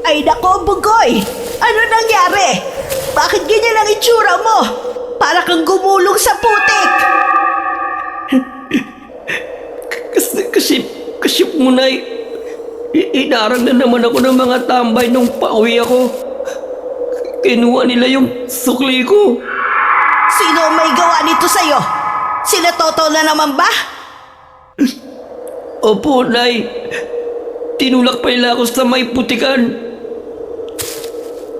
Ay nako, Bugoy! Ano nangyari? Bakit ganyan ang itsura mo? Para kang gumulong sa putik! Kasi munay, inarang na naman ako ng mga tambay nung pauwi ako. Kinuha nila yung sukli ko. Sino ang may gawa nito sa'yo? Sila Toto na naman ba? Opo, Nay. Tinulak pa nila ako sa may putikan.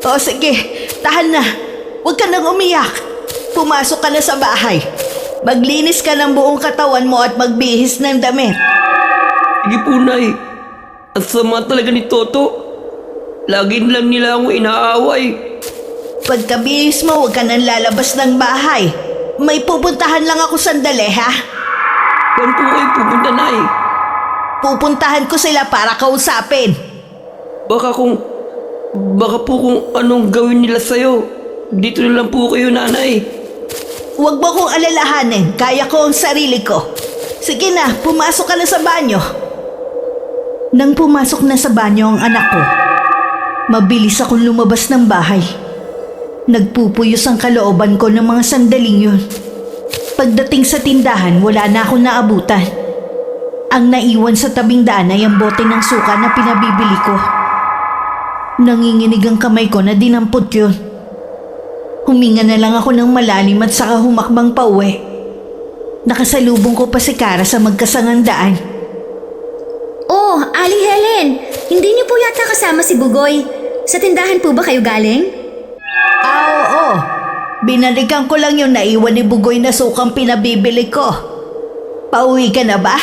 O sige, tahan na. Huwag ka nang umiyak. Pumasok ka na sa bahay. Maglinis ka ng buong katawan mo at magbihis ng damit. Sige po, Nay. Ang sama talaga ni Toto. Lagi lang nila akong inaaway. Pagkabihis mo, huwag ka nang lalabas ng bahay. May pupuntahan lang ako sandali, ha? Saan po kayo pupunta, Nay? Pupuntahan ko sila para kausapin. Baka po kung anong gawin nila sa'yo. Dito na lang po kayo, Nanay. Huwag mo kong alalahanin. Kaya ko ang sarili ko. Sige na, pumasok ka na sa banyo. Nang pumasok na sa banyo ang anak ko, mabilis akong lumabas ng bahay. Nagpupuyos ang kalooban ko ng mga sandaling yun. Pagdating sa tindahan, wala na akong naabutan. Ang naiwan sa tabing daan ay ang bote ng suka na pinabibili ko. Nanginginig ang kamay ko na dinampot yun. Huminga na lang ako ng malalim at saka humakbang pauwi. Nakasalubong ko pa si Kara sa magkasangang daan. Oh, Aling Helen! Hindi niyo po yata kasama si Bugoy. Sa tindahan po ba kayo galing? Oo. Binalikan ko lang yung naiwan ni Bugoy na sukang pinabibili ko. Pauwi ka na ba?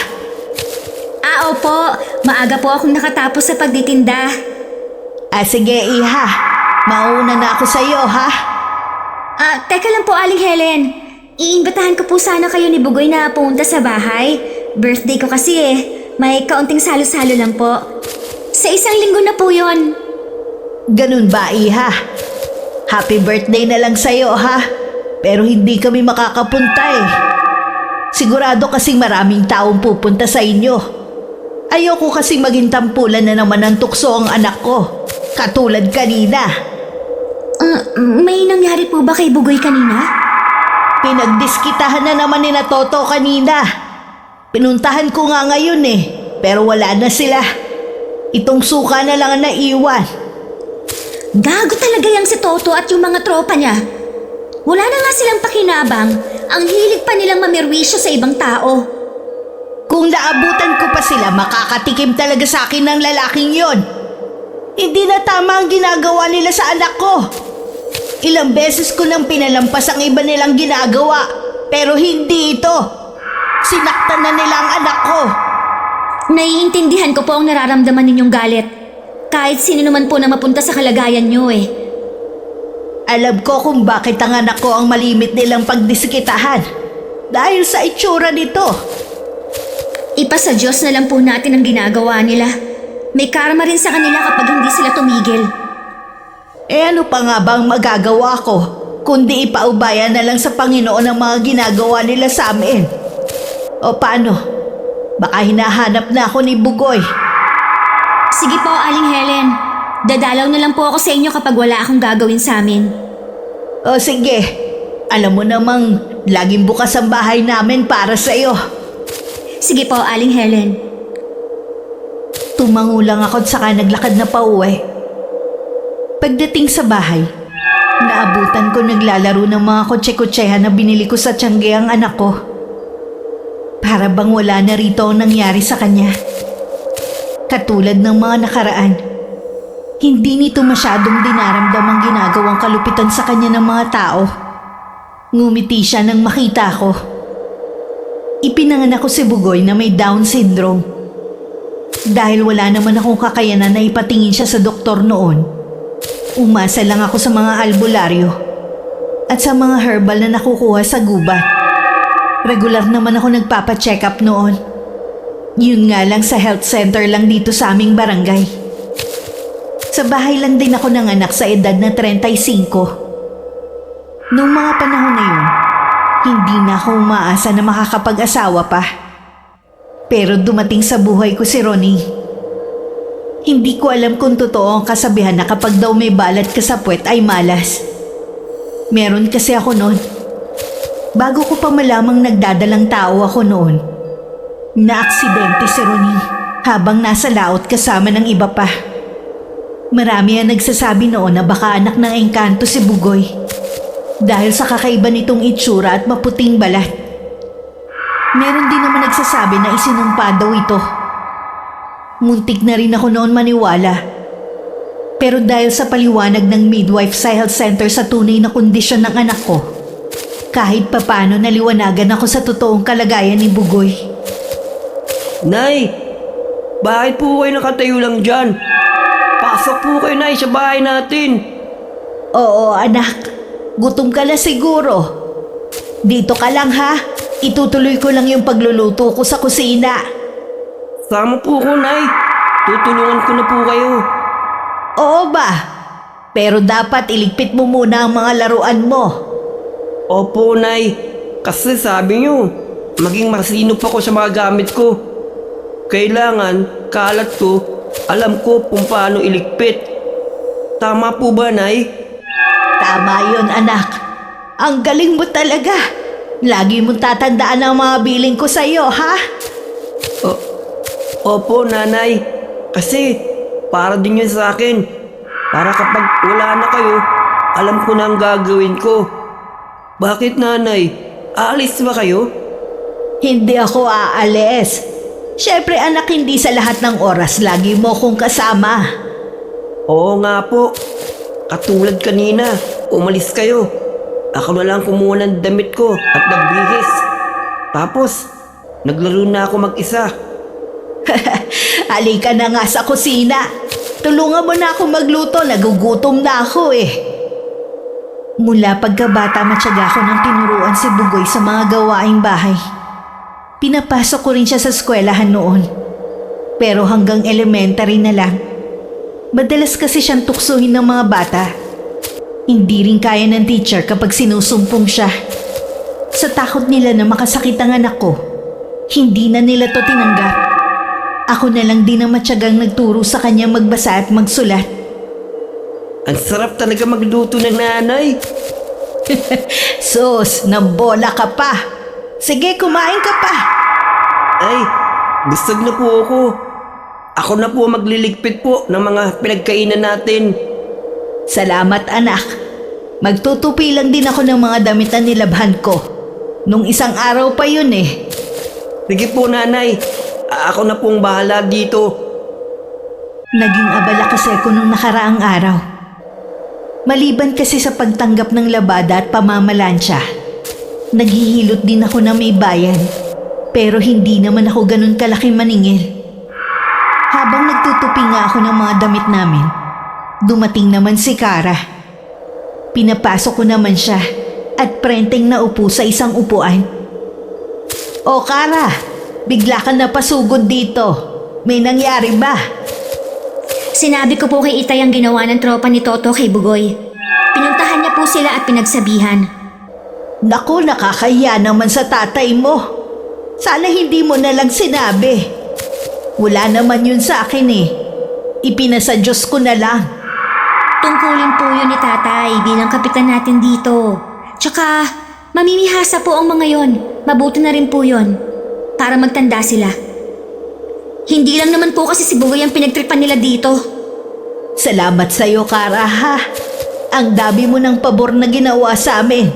Opo. Maaga po akong nakatapos sa pagtitinda. Sige, Iha. Mauna na ako sa'yo, ha? Teka lang po, Aling Helen. Iimbitahan ko po sana kayo ni Bugoy na pumunta sa bahay. Birthday ko kasi eh. May kaunting salo-salo lang po. Sa isang linggo na po yon. Ganun ba, Iha? Happy birthday na lang sa'yo, ha? Pero hindi kami makakapunta eh. Sigurado kasing maraming taong pupunta sa inyo. Ayoko kasing maging tampulan na naman ng tukso ang anak ko. Katulad kanina. May nangyari po ba kay Bugoy kanina? Pinagdiskitahan na naman ni na Toto kanina. Pinuntahan ko nga ngayon eh. Pero wala na sila. Itong suka na lang ang naiwan. Gago talaga yang si Toto at yung mga tropa niya. Wala na nga silang pakinabang. Ang hilig pa nilang mamirwisyo sa ibang tao. Kung naabutan ko pa sila, makakatikim talaga sa akin ng lalaking yon. Hindi na tama ang ginagawa nila sa anak ko. Ilang beses ko nang pinalampas ang iba nilang ginagawa, pero hindi ito. Sinaktan na nila ang anak ko. Naiintindihan ko po ang nararamdaman ninyong galit. Kahit sino naman po na mapunta sa kalagayan niyo eh. Alam ko kung bakit ang anak ko ang malimit nilang pagdiskitahan. Dahil sa itsura nito. Ipasa Diyos na lang po natin ang ginagawa nila. May karma rin sa kanila kapag hindi sila tumigil. Ano pa nga ba ang magagawa ko? Kundi ipaubayan na lang sa Panginoon ang mga ginagawa nila sa amin. O paano? Baka hinahanap na ako ni Bugoy. Sige po, Aling Helen. Dadalaw na lang po ako sa inyo kapag wala akong gagawin sa amin. O sige. Alam mo namang laging bukas ang bahay namin para sa iyo. Sige po, Aling Helen. Tumango lang ako at saka naglakad na pauwi. Pagdating sa bahay, naabutan ko naglalaro ng mga kotse-kotsehan na binili ko sa Tiangge ang anak ko. Para bang wala na rito ang nangyari sa kanya. Katulad ng mga nakaraan, hindi nito masyadong dinaramdam ang ginagawang kalupitan sa kanya ng mga tao. Ngumiti siya nang makita ko. Ipinanganak ko si Bugoy na may Down syndrome. Dahil wala naman akong kakayanan na ipatingin siya sa doktor noon, umasa lang ako sa mga albularyo at sa mga herbal na nakukuha sa gubat. Regular naman ako nagpapacheck up noon. Yun nga lang sa health center lang dito sa aming barangay. Sa bahay lang din ako nanganak sa edad na 35. Noong mga panahon na yun, hindi na ako umaasa na makakapag-asawa pa. Pero dumating sa buhay ko si Ronnie. Hindi ko alam kung totoo ang kasabihan na kapag daw may balat ka sa puwet ay malas. Meron kasi ako noon. Bago ko pa malamang nagdadalang tao ako noon. Naaksidente si Ronnie habang nasa laot kasama ng iba pa. Marami ang nagsasabi noon na baka anak ng engkanto si Bugoy. Dahil sa kakaiba nitong itsura at maputing balat. Meron din naman nagsasabi na isinumpa daw ito. Muntik na rin ako noon maniwala. Pero dahil sa paliwanag ng midwife sa health center sa tunay na kondisyon ng anak ko, kahit papano naliwanagan ako sa totoong kalagayan ni Bugoy. Nay, bakit po kayo nakatayo lang dyan? Pasok po kayo, Nay, sa bahay natin. Oo anak, gutom ka na siguro. Dito ka lang ha, itutuloy ko lang yung pagluluto ko sa kusina. Sama po ko, Nay. Tutulungan ko na po kayo. Oo ba? Pero dapat iligpit mo muna ang mga laruan mo. Opo, Nay. Kasi sabi niyo, maging masinop ako sa mga gamit ko. Kailangan, kalat ko, alam ko kung paano iligpit. Tama po ba, Nay? Tama yun anak. Ang galing mo talaga. Lagi mong tatandaan ang mga biling ko sa'yo, ha? Opo, Nanay. Kasi, para din yun sa akin. Para kapag wala na kayo, alam ko na ang gagawin ko. Bakit, Nanay? Aalis ba kayo? Hindi ako aalis. Siyempre anak, hindi sa lahat ng oras lagi mo kong kasama. Oo nga po. Katulad kanina, umalis kayo. Ako na lang kumuha ng damit ko at nagbihis. Tapos, naglaro na ako mag-isa. Halika na nga sa kusina. Tulungan mo na ako magluto, nagugutom na ako eh. Mula pagkabata matyaga ko nang tinuruan si Bugoy sa mga gawaing bahay. Pinapasok ko rin siya sa eskwelahan noon. Pero hanggang elementary na lang. Madalas kasi siyang tuksuhin ng mga bata. Hindi rin kaya ng teacher kapag sinusumpong siya. Sa takot nila na makasakit ang anak ko, hindi na nila to tinanggap. Ako na lang din ang matyagang nagturo sa kanya magbasa at magsulat. Ang sarap talaga magluto ng nanay. Sus, nambola ka pa. Sige, kumain ka pa. Ay, busog na po ako. Ako na po magliligpit po ng mga pinagkainan natin. Salamat anak. Magtutupi lang din ako ng mga damit na nilabhan ko. Nung isang araw pa yun eh. Sige po, Nanay. Ako na pong bahala dito. Naging abala kasi ako nung nakaraang araw. Maliban kasi sa pagtanggap ng labada at pamamalansya, naghihilot din ako na may bayan. Pero hindi naman ako ganun kalaki maningil. Habang nagtutupi nga ako ng mga damit namin, dumating naman si Kara. Pinapasok ko naman siya at prenteng naupo sa isang upuan. O Kara, bigla ka napasugod dito. May nangyari ba? Sinabi ko po kay Itay ang ginawa ng tropa ni Toto kay Bugoy. Pinuntahan niya po sila at pinagsabihan. Naku, nakakahiya naman sa tatay mo. Sana hindi mo na lang sinabi. Wala naman yun sa akin eh. Ipinasa Diyos ko na lang. Tungkulin po yun ni Tatay bilang kapitan natin dito. Tsaka, mamimihasa po ang mga yon. Mabuti na rin po yon. Para magtanda sila. Hindi lang naman po kasi si Bugoy ang pinagtripan nila dito. Salamat sa'yo, Kara ha. Ang dami mo ng pabor na ginawa sa amin.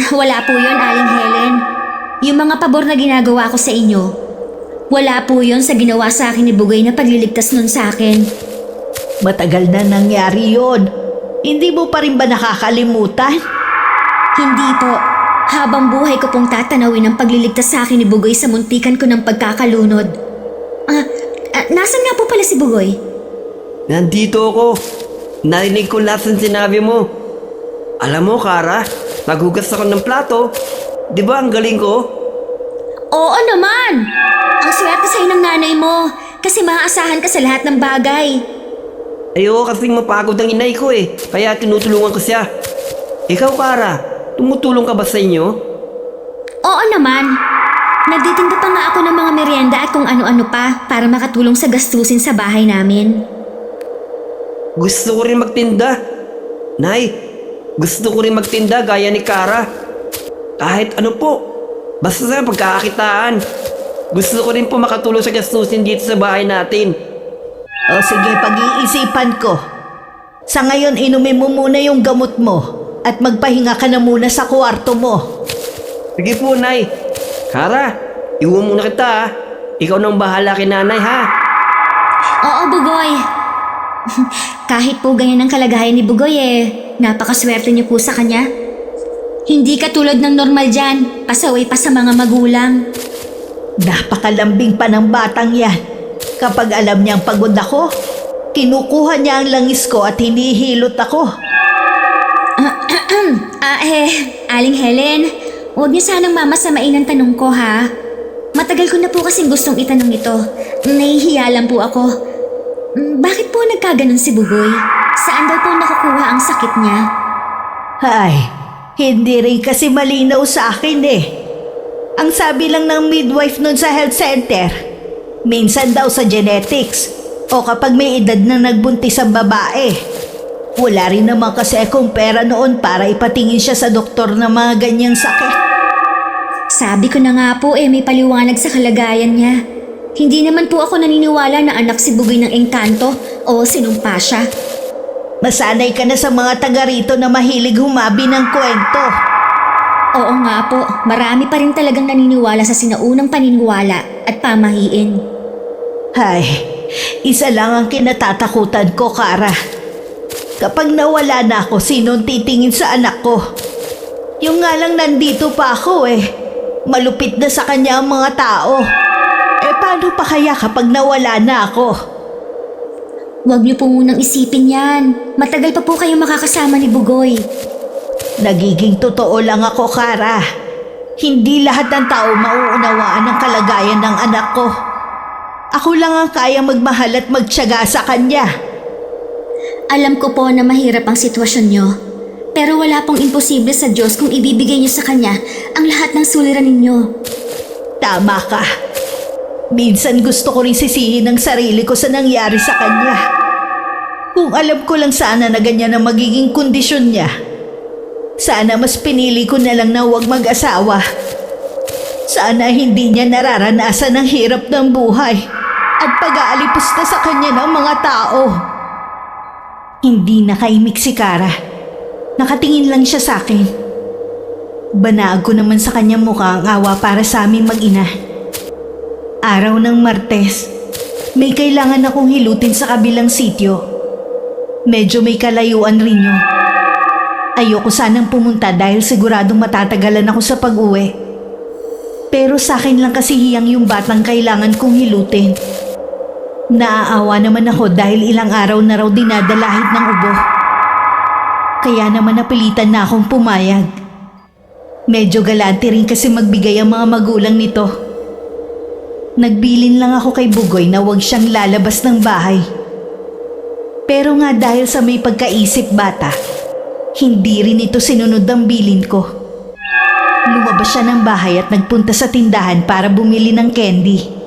Wala po yun, Aling Helen. Yung mga pabor na ginagawa ko sa inyo, wala po yun sa ginawa sa akin ni Bugoy na pagliligtas nun sa akin. Matagal na nangyari yon. Hindi mo pa rin ba nakakalimutan? Hindi po. Habang buhay ko pong tatanawin ang pagliligtas sa akin ni Bugoy sa muntikan ko ng pagkakalunod. Nasaan nga po pala si Bugoy? Nandito ako. Narinig ko lahat ng sinabi mo. Alam mo, Kara, maghugas ako ng plato. Di ba ang galing ko? Oo naman! Ang swerte sa'yo ng nanay mo kasi maaasahan ka sa lahat ng bagay. Ayoko kasing mapagod ang inay ko eh. Kaya tinutulungan ko siya. Ikaw, Kara, tumutulong ka ba sa inyo? Oo naman. Nagtitinda pa nga ako ng mga merienda at kung ano-ano pa para makatulong sa gastusin sa bahay namin. Gusto ko rin magtinda. Nay, gusto ko rin magtinda gaya ni Kara. Kahit ano po, basta sa pagkakakitaan. Gusto ko rin po makatulong sa gastusin dito sa bahay natin. O sige, pag-iisipan ko. Sa ngayon, inumin mo muna yung gamot mo at magpahinga ka na muna sa kwarto mo. Sige po, Nay. Kara, iwan muna kita ha. Ikaw nang bahala kay nanay ha. Oo, Bugoy. Kahit po ganyan ang kalagayan ni Bugoy napakaswerte niyo po sa kanya. Hindi katulad ng normal dyan, pasaway pa sa mga magulang. Napakalambing pa ng batang yan. Kapag alam niyang pagod ako, kinukuha niya ang langis ko at hinihilot ako. Aling Helen, huwag niyo sanang mamasamain ang tanong ko ha. Matagal ko na po kasing gustong itanong ito. Nahihiya lang po ako. Bakit po nagkaganon si Bugoy? Saan daw po nakukuha ang sakit niya? Ay, hindi rin kasi malinaw sa akin eh. Ang sabi lang ng midwife nun sa health center, minsan daw sa genetics o kapag may edad na nagbuntis ang babae. Wala rin naman kasi akong pera noon para ipatingin siya sa doktor ng mga ganyang sakit. Sabi ko na nga po may paliwanag sa kalagayan niya. Hindi naman po ako naniniwala na anak si Bugoy ng engkanto o sinumpa siya. Masanay ka na sa mga taga rito na mahilig humabi ng kwento. Oo nga po, marami pa rin talagang naniniwala sa sinaunang paniniwala at pamahiin. Ay, isa lang ang kinatatakutan ko, Kara. Kapag nawala na ako, sinong titingin sa anak ko? Yung nga lang nandito pa ako malupit na sa kanya ang mga tao. Paano pa kaya kapag nawala na ako? Huwag niyo po munang isipin yan. Matagal pa po kayo makakasama ni Bugoy. Nagiging totoo lang ako, Kara. Hindi lahat ng tao mauunawaan ang kalagayan ng anak ko. Ako lang ang kaya magmahal at magtiyaga sa kanya. Alam ko po na mahirap ang sitwasyon niyo. Pero wala pong imposible sa Diyos kung ibibigay niyo sa Kanya ang lahat ng suliran ninyo. Tama ka. Minsan gusto ko rin sisihin ang sarili ko sa nangyari sa kanya. Kung alam ko lang sana na ganyan ang magiging kondisyon niya, sana mas pinili ko na lang na huwag mag-asawa. Sana hindi niya nararanasan ang hirap ng buhay at pag-aalipos na sa kanya ng mga tao. Hindi nakaimik si Kara. Nakatingin lang siya sa akin. Banaag ko naman sa kanyang mukha ang awa para sa aming mag-ina. Araw ng Martes, may kailangan akong hilutin sa kabilang sityo. Medyo may kalayuan rin yun. Ayoko sanang pumunta dahil siguradong matatagalan ako sa pag-uwi. Pero sa akin lang kasi hiyang yung batang kailangan kong hilutin. Naaawa naman ako dahil ilang araw na raw dinadalahid ng ubo. Kaya naman napilitan na akong pumayag. Medyo galante rin kasi magbigay ang mga magulang nito. Nagbilin lang ako kay Bugoy na huwag siyang lalabas ng bahay. Pero nga dahil sa may pagkaisip bata, hindi rin ito sinunod ang bilin ko. Lumabas siya ng bahay at nagpunta sa tindahan para bumili ng candy.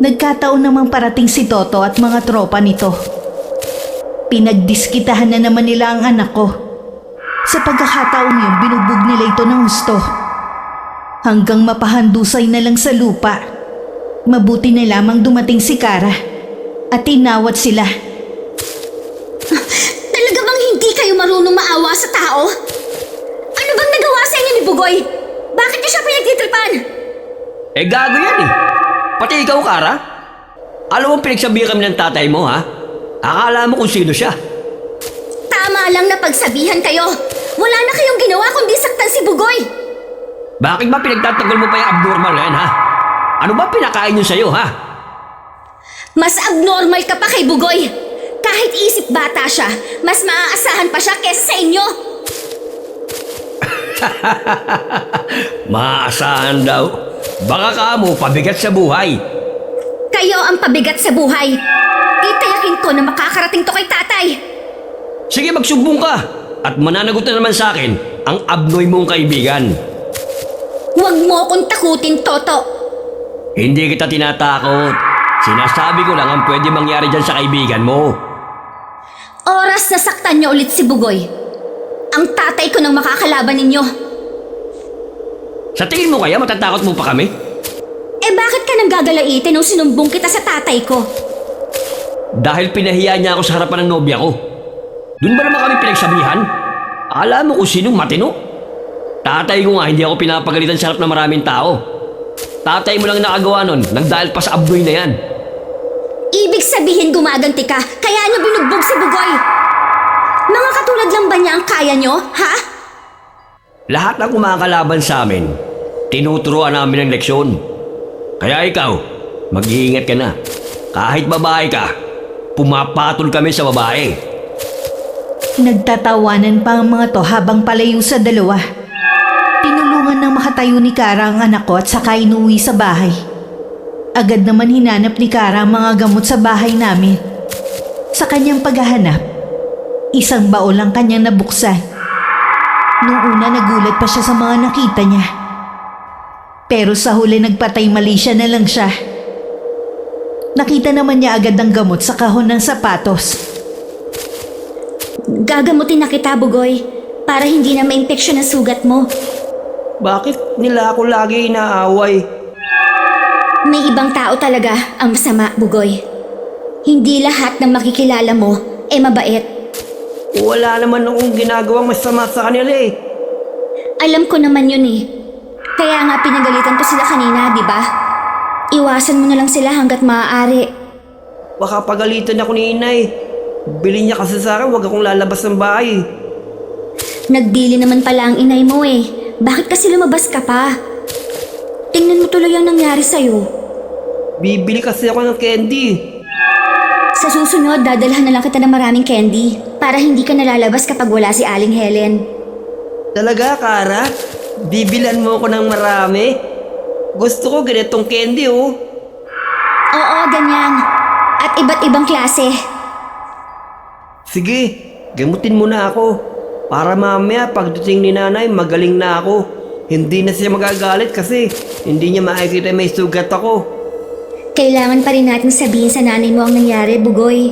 Nagkataon namang parating si Toto at mga tropa nito. Pinagdiskitahan na naman nila ang anak ko. Sa pagkakataon yun, binugbog nila ito ng husto. Hanggang mapahandusay na lang sa lupa. Mabuti na lamang dumating si Kara at tinawat sila. Talaga bang hindi kayo marunong maawa sa tao? Ano bang nagawa sa inyo ni Bugoy? Bakit niyo siya pinagtitripan? Gago yan Pati ikaw, Kara. Alam mo pinagsabihan kami ng tatay mo, ha? Akala mo kung sino siya. Tama lang na pagsabihan kayo. Wala na kayong ginawa kundi saktan si Bugoy. Bakit ba pinagtatanggol mo pa yung abnormal na yan, ha? Ano ba pinakain yun sa'yo, ha? Mas abnormal ka pa kay Bugoy. Kahit isip bata siya, mas maaasahan pa siya kesa sa inyo. Maaasahan daw. Baka ka mo pabigat sa buhay. Kayo ang pabigat sa buhay. Titayakin ko na makakarating to kay tatay. Sige, magsumbong ka. At mananagot na naman sa akin ang abnoy mong kaibigan. Huwag mo akong takutin, Toto. Hindi kita tinatakot. Sinasabi ko lang ang pwede mangyari dyan sa kaibigan mo. Oras na saktan niyo ulit si Bugoy. Ang tatay ko nang makakalaban ninyo. Sa tingin mo kaya matatakot mo pa kami? Eh bakit ka nang gagalaitin nung sinumbong kita sa tatay ko? Dahil pinahiya niya ako sa harapan ng nobya ko. Doon ba naman kami pinagsabihan? Alam mo kung sinong matino? Tatay ko nga hindi ako pinapagalitan sa harap ng maraming tao. Tatay mo lang nakagawa nun nang dahil pa sa abnoy na yan. Ibig sabihin gumaganti ka, kaya niyo binugbog si Bugoy. Mga katulad lang ba niya ang kaya niyo, ha? Lahat ng kumakalaban sa amin, tinuturuan namin ng leksyon. Kaya ikaw, mag-iingat ka na. Kahit babae ka, pumapatol kami sa babae. Nagtatawanan pa ang mga to habang palayo sa dalawa. Tinulungan ng makatayo ni Kara ang anak ko at saka inuwi sa bahay. Agad naman hinanap ni Kara ang mga gamot sa bahay namin. Sa kanyang paghahanap, isang baol ang kanyang nabuksan. Nung una nagulat pa siya sa mga nakita niya. Pero sa huli nagpatay mali siya na lang siya. Nakita naman niya agad ang gamot sa kahon ng sapatos. Gagamutin na kita, Bugoy, para hindi na maimpeksyon ang sugat mo. Bakit nila ako lagi inaaway? May ibang tao talaga ang masama, Bugoy. Hindi lahat ng makikilala mo ay mabait. Wala naman akong ginagawang masama sa kanila eh. Alam ko naman yun eh. Kaya nga pinagalitan ko sila kanina, di ba? Iwasan mo na lang sila hanggat maaari. Baka pagalitan ako ni inay. Bili niya kasi sa akin, huwag akong lalabas ng bahay. Nagdili naman pala ang inay mo eh. Bakit kasi lumabas ka pa? Tingnan mo tuloy ang nangyari sa'yo. Bibili kasi ako ng candy. Sa susunod, dadalhan na lang kita ng maraming candy para hindi ka nalalabas kapag wala si Aling Helen. Talaga, Kara? Bibilan mo ako ng marami? Gusto ko ganitong candy oh. Oo, ganyan. At iba't ibang klase. Sige, gamutin mo na ako. Para mamaya pagdating ni nanay, magaling na ako. Hindi na siya magagalit kasi hindi niya makikita may sugat ako. Kailangan pa rin natin sabihin sa nanay mo ang nangyari, Bugoy.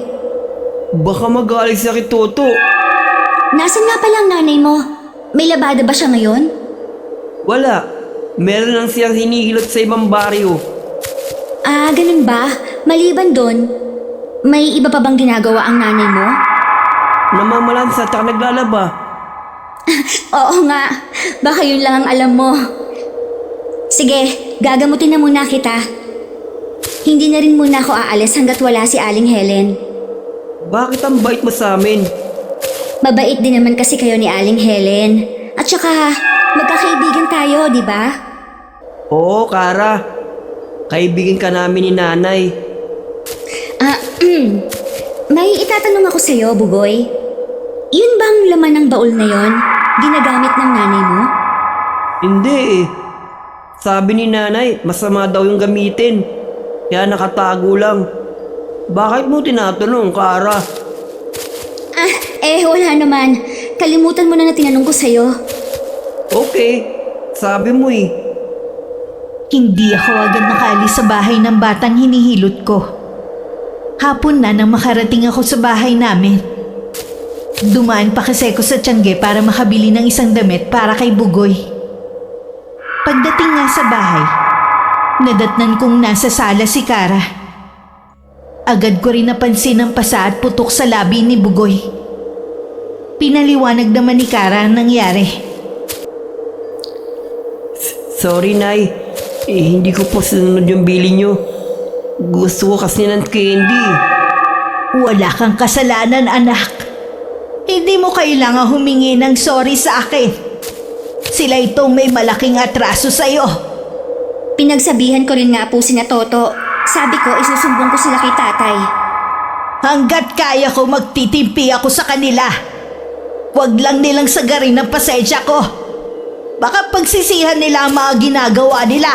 Baka magalit siya kay Toto. Nasaan nga pala ang nanay mo? May labada ba siya ngayon? Wala. Meron lang siyang hinihilot sa ibang baryo. Ah, ganun ba? Maliban doon, may iba pa bang ginagawa ang nanay mo? Namamalansa at naglalaba. Oo nga, baka yun lang ang alam mo. Sige, gagamutin na muna kita. Hindi na rin muna ako aalis hanggat wala si Aling Helen. Bakit ang bait mo sa amin? Mabait din naman kasi kayo ni Aling Helen. At saka, magkakaibigan tayo, di ba? Oo, Kara. Kaibigan ka namin ni nanay. Ah, may itatanong ako sa'yo, Bugoy. Yun bang laman ng baul na yon? Ginagamit ng nanay mo? Hindi eh. Sabi ni nanay, masama daw yung gamitin. Kaya nakatago lang. Bakit mo tinatanong, Kara? Ah, wala naman. Kalimutan mo na tinanong ko sa'yo. Okay, sabi mo eh. Hindi ako agad nakaalis sa bahay ng batang hinihilot ko. Hapon na nang makarating ako sa bahay namin. Dumaan pa kasi ako sa Tiangge para makabili ng isang damit para kay Bugoy. Pagdating nga sa bahay, nadatnan kong nasa sala si Kara. Agad ko rin napansin ang pasa at putok sa labi ni Bugoy. Pinaliwanag naman ni Kara ang nangyari. Sorry, Nay. Hindi ko po sinunod yung bili nyo. Gusto ko kasi ng candy. Wala kang kasalanan, anak. Hindi mo kailangan humingi ng sorry sa akin. Sila itong may malaking atraso sa'yo. Pinagsabihan ko rin nga po sina Toto. Sabi ko, isusumbong ko sila kay tatay. Hanggat kaya ko magtitimpi ako sa kanila. Huwag lang nilang sagarin ang pasensya ko. Baka pagsisihan nila ang mga ginagawa nila.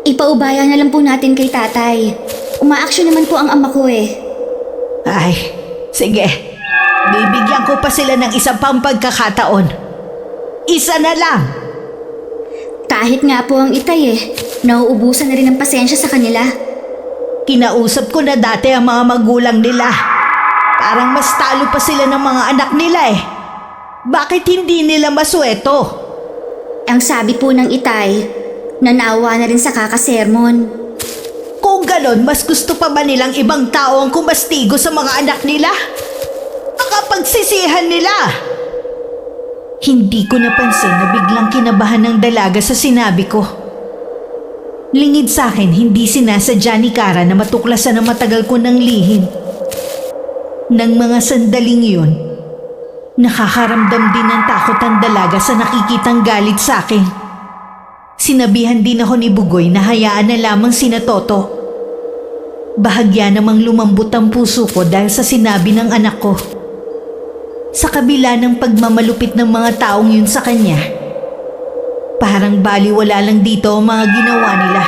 Ipaubaya na lang po natin kay tatay. Umaaksyon naman po ang ama ko eh. Ay, sige. Bibigyan ko pa sila ng isang pang pagkakataon. Isa na lang. Kahit nga po ang itay nauubusan na rin ng pasensya sa kanila. Kinausap ko na dati ang mga magulang nila. Parang mas talo pa sila ng mga anak nila eh. Bakit hindi nila masweto? Ang sabi po ng itay, nanawa na rin sa kakasermon. Kung ganon, mas gusto pa ba nilang ibang tao ang kumastigo sa mga anak nila? Pagsisihan nila. Hindi ko napansin na biglang kinabahan ng dalaga sa sinabi ko. Lingid sa akin, hindi sinasadya ni Kara na matuklasan ang matagal ko ng lihim. Nang mga sandaling yun, nakakaramdam din ng takot ang dalaga sa nakikitang galit sa akin. Sinabihan din ako ni Bugoy na hayaan na lamang sina Toto. Bahagya namang lumambot ang puso ko dahil sa sinabi ng anak ko. Sa kabila ng pagmamalupit ng mga taong yun sa kanya, parang baliwala lang dito ang mga ginawa nila.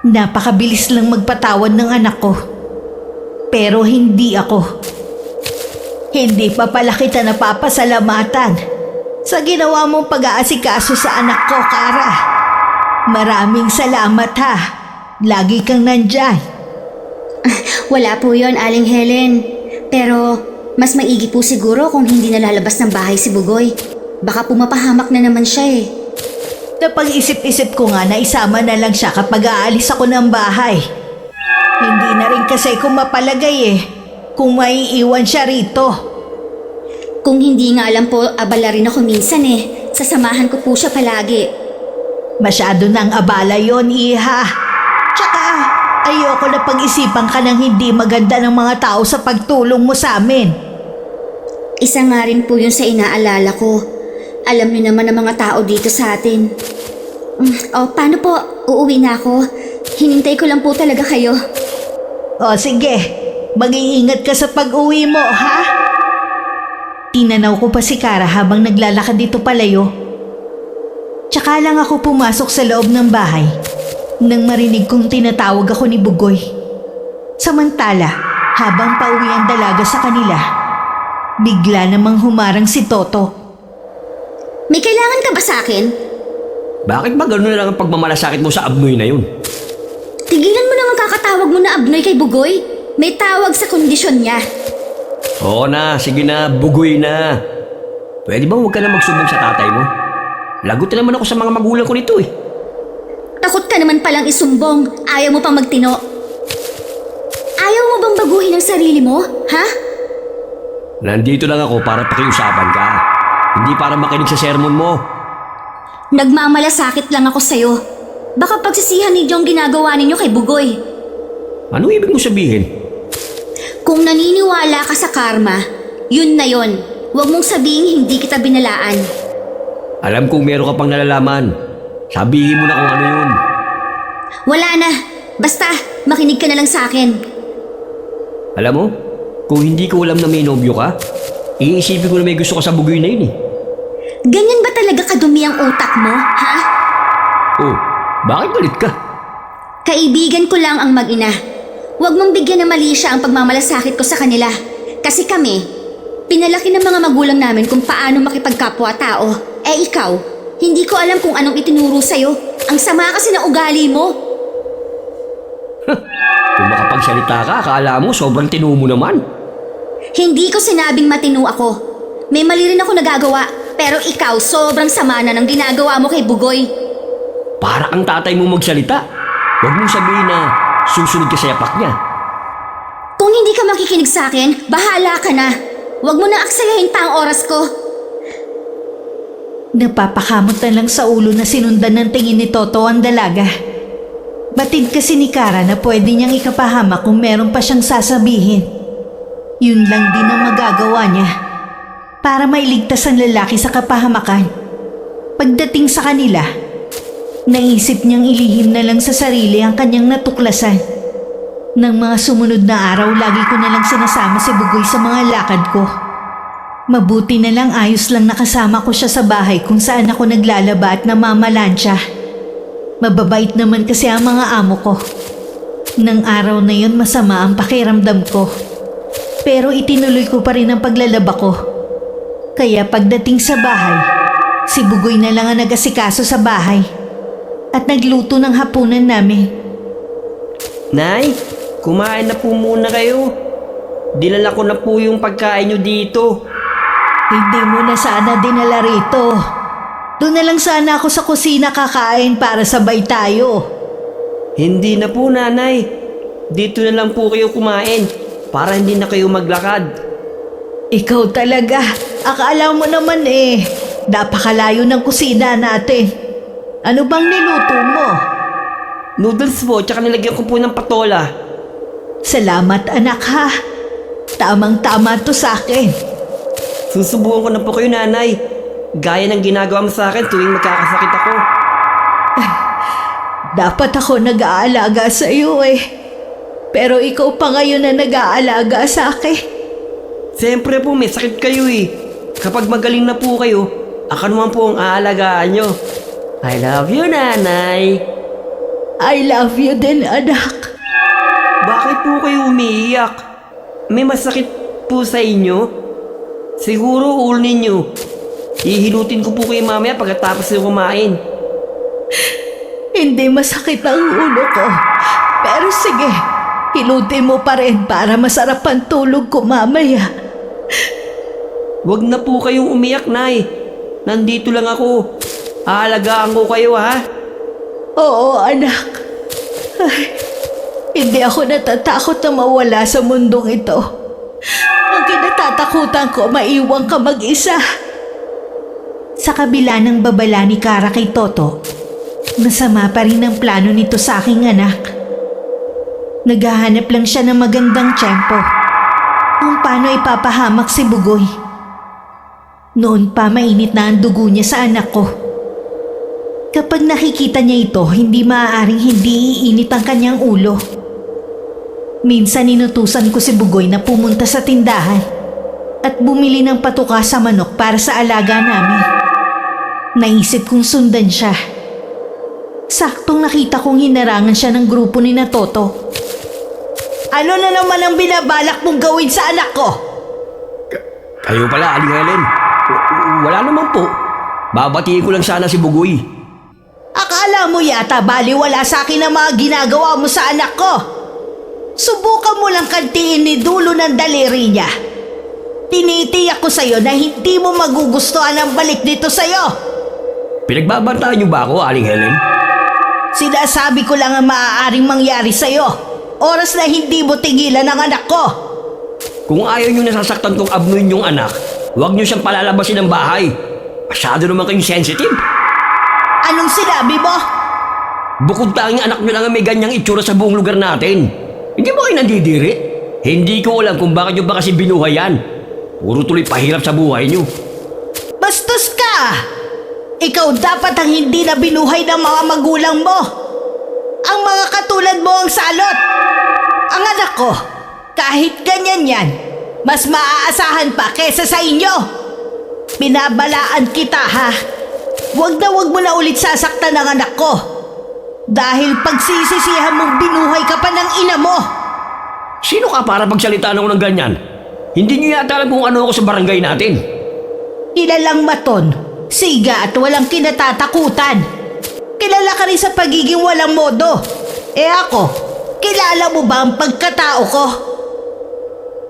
Napakabilis lang magpatawad ng anak ko. Pero hindi ako. Hindi pa pala kita napapasalamatan sa ginawa mong pag-aasikaso sa anak ko, Kara. Maraming salamat ha. Lagi kang nandyan. Wala po yon, Aling Helen. Pero mas maigi po siguro kung hindi nalalabas ng bahay si Bugoy. Baka pumapahamak na naman siya Napag-isip-isip ko nga na isama na lang siya kapag aalis ako ng bahay. Hindi na rin kasi ko mapalagay kung maiiwan siya rito. Kung hindi nga alam po, abala rin ako minsan Sasamahan ko po siya palagi. Masyado nang abala yon, Iha. Tsaka ayoko na pag-isipan ka ng hindi maganda ng mga tao sa pagtulong mo sa amin. Isa nga rin po yun sa inaalala ko. Alam niyo naman ang mga tao dito sa atin. Paano po? Uuwi na ako. Hinintay ko lang po talaga kayo. O sige, mag-iingat ka sa pag-uwi mo, ha? Tinanaw ko pa si Kara habang naglalakad dito palayo. Tsaka lang ako pumasok sa loob ng bahay nang marinig kong tinatawag ako ni Bugoy. Samantala, habang pauwi ang dalaga sa kanila, bigla namang humarang si Toto. May kailangan ka ba sa akin? Bakit ba gano'n na lang ang pagmamalasakit mo sa abnoy na yun? Tigilan mo nang ang kakatawag mo na abnoy kay Bugoy. May tawag sa kondisyon niya. Oo na, sige na, Bugoy na. Pwede bang huwag ka na magsumbong sa tatay mo? Lagot na naman ako sa mga magulang ko nito Takot ka naman palang isumbong. Ayaw mo pang magtino. Ayaw mo bang baguhin ang sarili mo, ha? Nandito lang ako para pakiusapan ka. Hindi para makinig sa sermon mo. Nagmamalasakit lang ako sa'yo. Baka pagsisihan ni Jong ginagawa ninyo kay Bugoy. Ano ibig mo sabihin? Kung naniniwala ka sa karma, yun na yun. Huwag mong sabihin hindi kita binalaan. Alam kong meron ka pang nalalaman. Sabihin mo na kung ano yun. Wala na. Basta, makinig ka na lang sa akin. Alam mo, kung hindi ko alam na may nobyo ka, iisipin ko na may gusto ka sa Bugoy na yun Ganyan ba talaga kadumi ang utak mo, ha? Oh, bakit galit ka? Kaibigan ko lang ang mag-ina. Huwag mong bigyan ng mali siya ang pagmamalasakit ko sa kanila. Kasi kami, pinalaki ng mga magulang namin kung paano makipagkapwa-tao. Ikaw, hindi ko alam kung anong itinuro sa'yo. Ang sama kasi na ugali mo. Kung makapagsalita ka, akala mo sobrang tinu mo naman. Hindi ko sinabing matino ako. May mali rin ako nagagawa. Pero ikaw, sobrang sama na ng ginagawa mo kay Bugoy. Para ang tatay mo magsalita. Huwag mong sabihin na susunod ka sa yapak niya. Kung hindi ka makikinig sa akin, bahala ka na. Huwag mo na aksayahin pa ang oras ko. Napapakamot na lang sa ulo na sinundan ng tingin ni Toto ang dalaga. Batid kasi ni Kara na pwede niyang ikapahamak kung meron pa siyang sasabihin. Yun lang din ang magagawa niya para mailigtas ang lalaki sa kapahamakan. Pagdating sa kanila, naisip niyang ilihim na lang sa sarili ang kanyang natuklasan. Nang mga sumunod na araw, lagi ko na lang sinasama si Bugoy sa mga lakad ko. Mabuti na lang ayos lang nakasama ko siya sa bahay kung saan ako naglalaba at namamalansya. Mababait naman kasi ang mga amo ko. Nang araw na yun masama ang pakiramdam ko. Pero itinuloy ko pa rin ang paglalaba ko. Kaya pagdating sa bahay, Si Bugoy na lang ang nag-asikaso sa bahay at nagluto ng hapunan namin. Nay, kumain na po muna kayo. Dinala ko na po yung pagkain nyo dito. Hindi mo na sana dinala rito. Doon na lang sana ako sa kusina kakain para sabay tayo. Hindi na po, nanay. Dito na lang po kayo kumain para hindi na kayo maglakad. Ikaw talaga. Akala mo naman napakalayo ng kusina natin. Ano bang niluto mo? Noodles po, tsaka nilagyan ko po ng patola. Salamat anak ha. Tamang-tama to sa akin. Susubukan ko na po kayo, nanay. Gaya ng ginagawa mo sa akin tuwing magkakasakit ako. Dapat ako nag-aalaga sa iyo Pero ikaw pa ngayon na nag-aalaga sa akin. Siyempre po, may sakit kayo Kapag magaling na po kayo, ako naman po ang aalagaan nyo. I love you, nanay. I love you din anak. Bakit po kayo umiiyak? May masakit po sa inyo? Siguro ulo ninyo. Hihilutin ko po kayo mamaya pagkatapos nyo kumain. Hindi masakit ang ulo ko. Pero sige, hilutin mo pa rin para masarap ang tulog ko mamaya. Huwag na po kayong umiyak, nay. Nandito lang ako. Aalagaan ko kayo, ha? Oo anak. Ay, hindi ako natatakot na mawala sa mundong ito. Ang kinatatakutan ko, maiwan ka mag-isa. Sa kabila ng babala ni Kara kay Toto, masama pa rin ang plano nito sa aking anak. Naghahanap lang siya ng magandang tiyempo kung paano ipapahamak si Bugoy. Noon pa mainit na ang dugo niya sa anak ko. Kapag nakikita niya ito, hindi maaaring hindi iinit ang kanyang ulo. Minsan inutusan ko si Bugoy na pumunta sa tindahan at bumili ng patuka sa manok para sa alaga namin. Naisip kong sundan siya. Saktong nakita kong hinarangan siya ng grupo ni na Toto. Ano na naman ang binabalak mong gawin sa anak ko? Kayo pala, Aling Helen. Wala naman po. Babatiin ko lang sana si Bugoy. Akala mo yata baliwala sa akin ang mga ginagawa mo sa anak ko. Subukan mo lang kantiin ni dulo ng daliri niya. Tinitiyak ko sa'yo na hindi mo magugustuhan ang balik dito sa'yo. Pinagbabantaan niyo ba ako, Aling Helen? Sinasabi ko lang ang maaaring mangyari sa'yo. Oras na hindi mo tigilan ang anak ko. Kung ayaw niyo nasasaktan kong abnuin yung anak, huwag niyo siyang palalabasin ng bahay. Masyado naman kayong sensitive. Anong sinabi mo? Bukod tanging anak niyo lang ang may ganyang itsura sa buong lugar natin. Hindi ba kayo nandidiri? Hindi ko alam kung bakit niyo ba kasi binuhay yan. Puro tuloy pahirap sa buhay niyo. Bastos ka! Ikaw dapat ang hindi na binuhay ng mga magulang mo. Ang mga katulad mo ang salot. Ang anak ko, kahit ganyan yan, mas maaasahan pa kesa sa inyo. Binabalaan kita ha. Huwag mo na ulit sasaktan ang anak ko. Dahil pagsisisihan mong binuhay ka pa ng ina mo. Sino ka para pagsalitaan ako ng ganyan? Hindi niyo yata alam kung ano ako sa barangay natin. Kilalang maton, siga at walang kinatatakutan. Kilala ka rin sa pagiging walang modo. Ako, kilala mo ba ang pagkatao ko?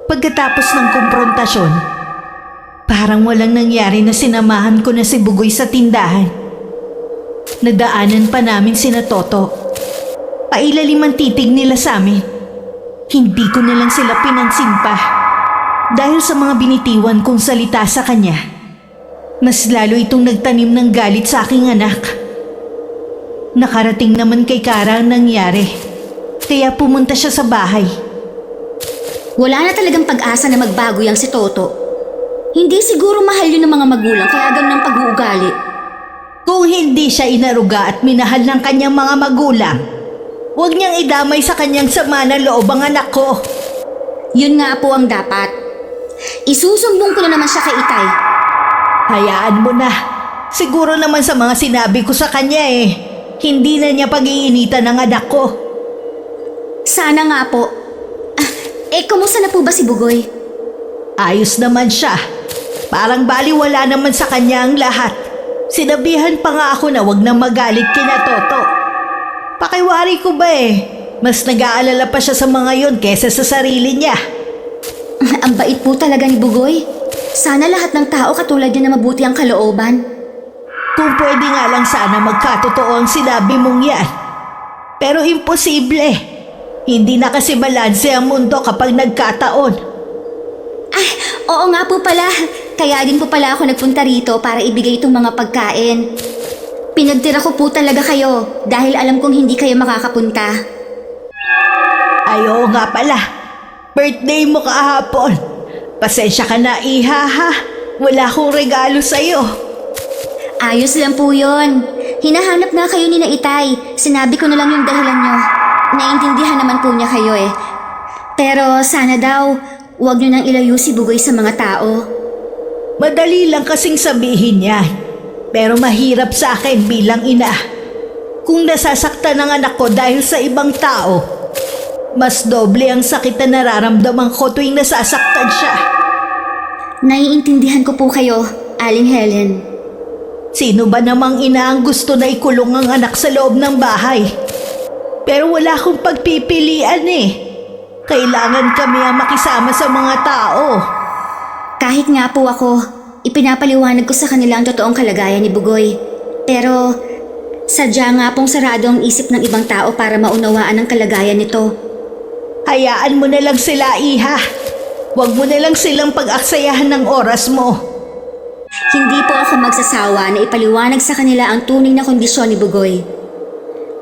Pagkatapos ng komprontasyon, parang walang nangyari na sinamahan ko na si Bugoy sa tindahan. Nadaanan pa namin sina Toto. Pailalim ang titig nila sa amin. Hindi ko na lang sila pinansin pa. Dahil sa mga binitiwan kong salita sa kanya, mas lalo itong nagtanim ng galit sa aking anak. Nakarating naman kay Kara ang nangyari, kaya pumunta siya sa bahay. Wala na talagang pag-asa na magbago yang si Toto. Hindi siguro mahal yun ng mga magulang kaya ganun ang pag-uugali. Kung hindi siya inaruga at minahal ng kanyang mga magulang, huwag niyang idamay sa kanyang sama ng loob ang anak ko. Yun nga po ang dapat. Isusumbong ko na naman siya kay Itay. Hayaan mo na. Siguro naman sa mga sinabi ko sa kanya hindi na niya pag-iinitan ng anak ko. Sana nga po. Kumusta na po ba si Bugoy? Ayos naman siya. Parang baliwala naman sa kanya ang lahat. Sinabihan pa nga ako na wag na magalit kina Toto. Pakiwari ko ba eh. Mas nag-aalala pa siya sa mga yon kesa sa sarili niya. Ang bait po talaga ni Bugoy. Sana lahat ng tao katulad niya na mabuti ang kalooban. Kung pwede nga lang sana magkatotoo ang sinabi mong yan. Pero imposible. Hindi na kasi balanse ang mundo kapag nagkataon. Ay, oo nga po pala. Kaya din po pala ako nagpunta rito para ibigay itong mga pagkain. Pinagtira ko po talaga kayo dahil alam kong hindi kayo makakapunta. Ay, oo nga pala. Birthday mo kahapon. Pasensya ka na, Iha, ha? Wala akong regalo sa'yo. Ayos lang po yun. Hinahanap nga kayo ni na Itay. Sinabi ko na lang yung dahilan nyo. Naiintindihan naman po niya kayo eh. Pero sana daw, huwag nyo nang ilayo si Bugoy sa mga tao. Madali lang kasing sabihin yan. Pero mahirap sa akin bilang ina. Kung nasasaktan ang anak ko dahil sa ibang tao, mas doble ang sakit na nararamdaman ko tuwing nasasaktan siya. Naiintindihan ko po kayo, Aling Helen. Sino ba namang ina ang gusto na ikulong ang anak sa loob ng bahay? Pero wala akong pagpipilian eh. Kailangan kami ang makisama sa mga tao. Kahit nga po ako, ipinapaliwanag ko sa kanila ang totoong kalagayan ni Bugoy. Pero sadya nga pong sarado ang isip ng ibang tao para maunawaan ang kalagayan nito. Hayaan mo na lang sila, Iha. Huwag mo na lang silang pag-aksayahan ng oras mo. Hindi po ako magsasawa na ipaliwanag sa kanila ang tunay na kondisyon ni Bugoy.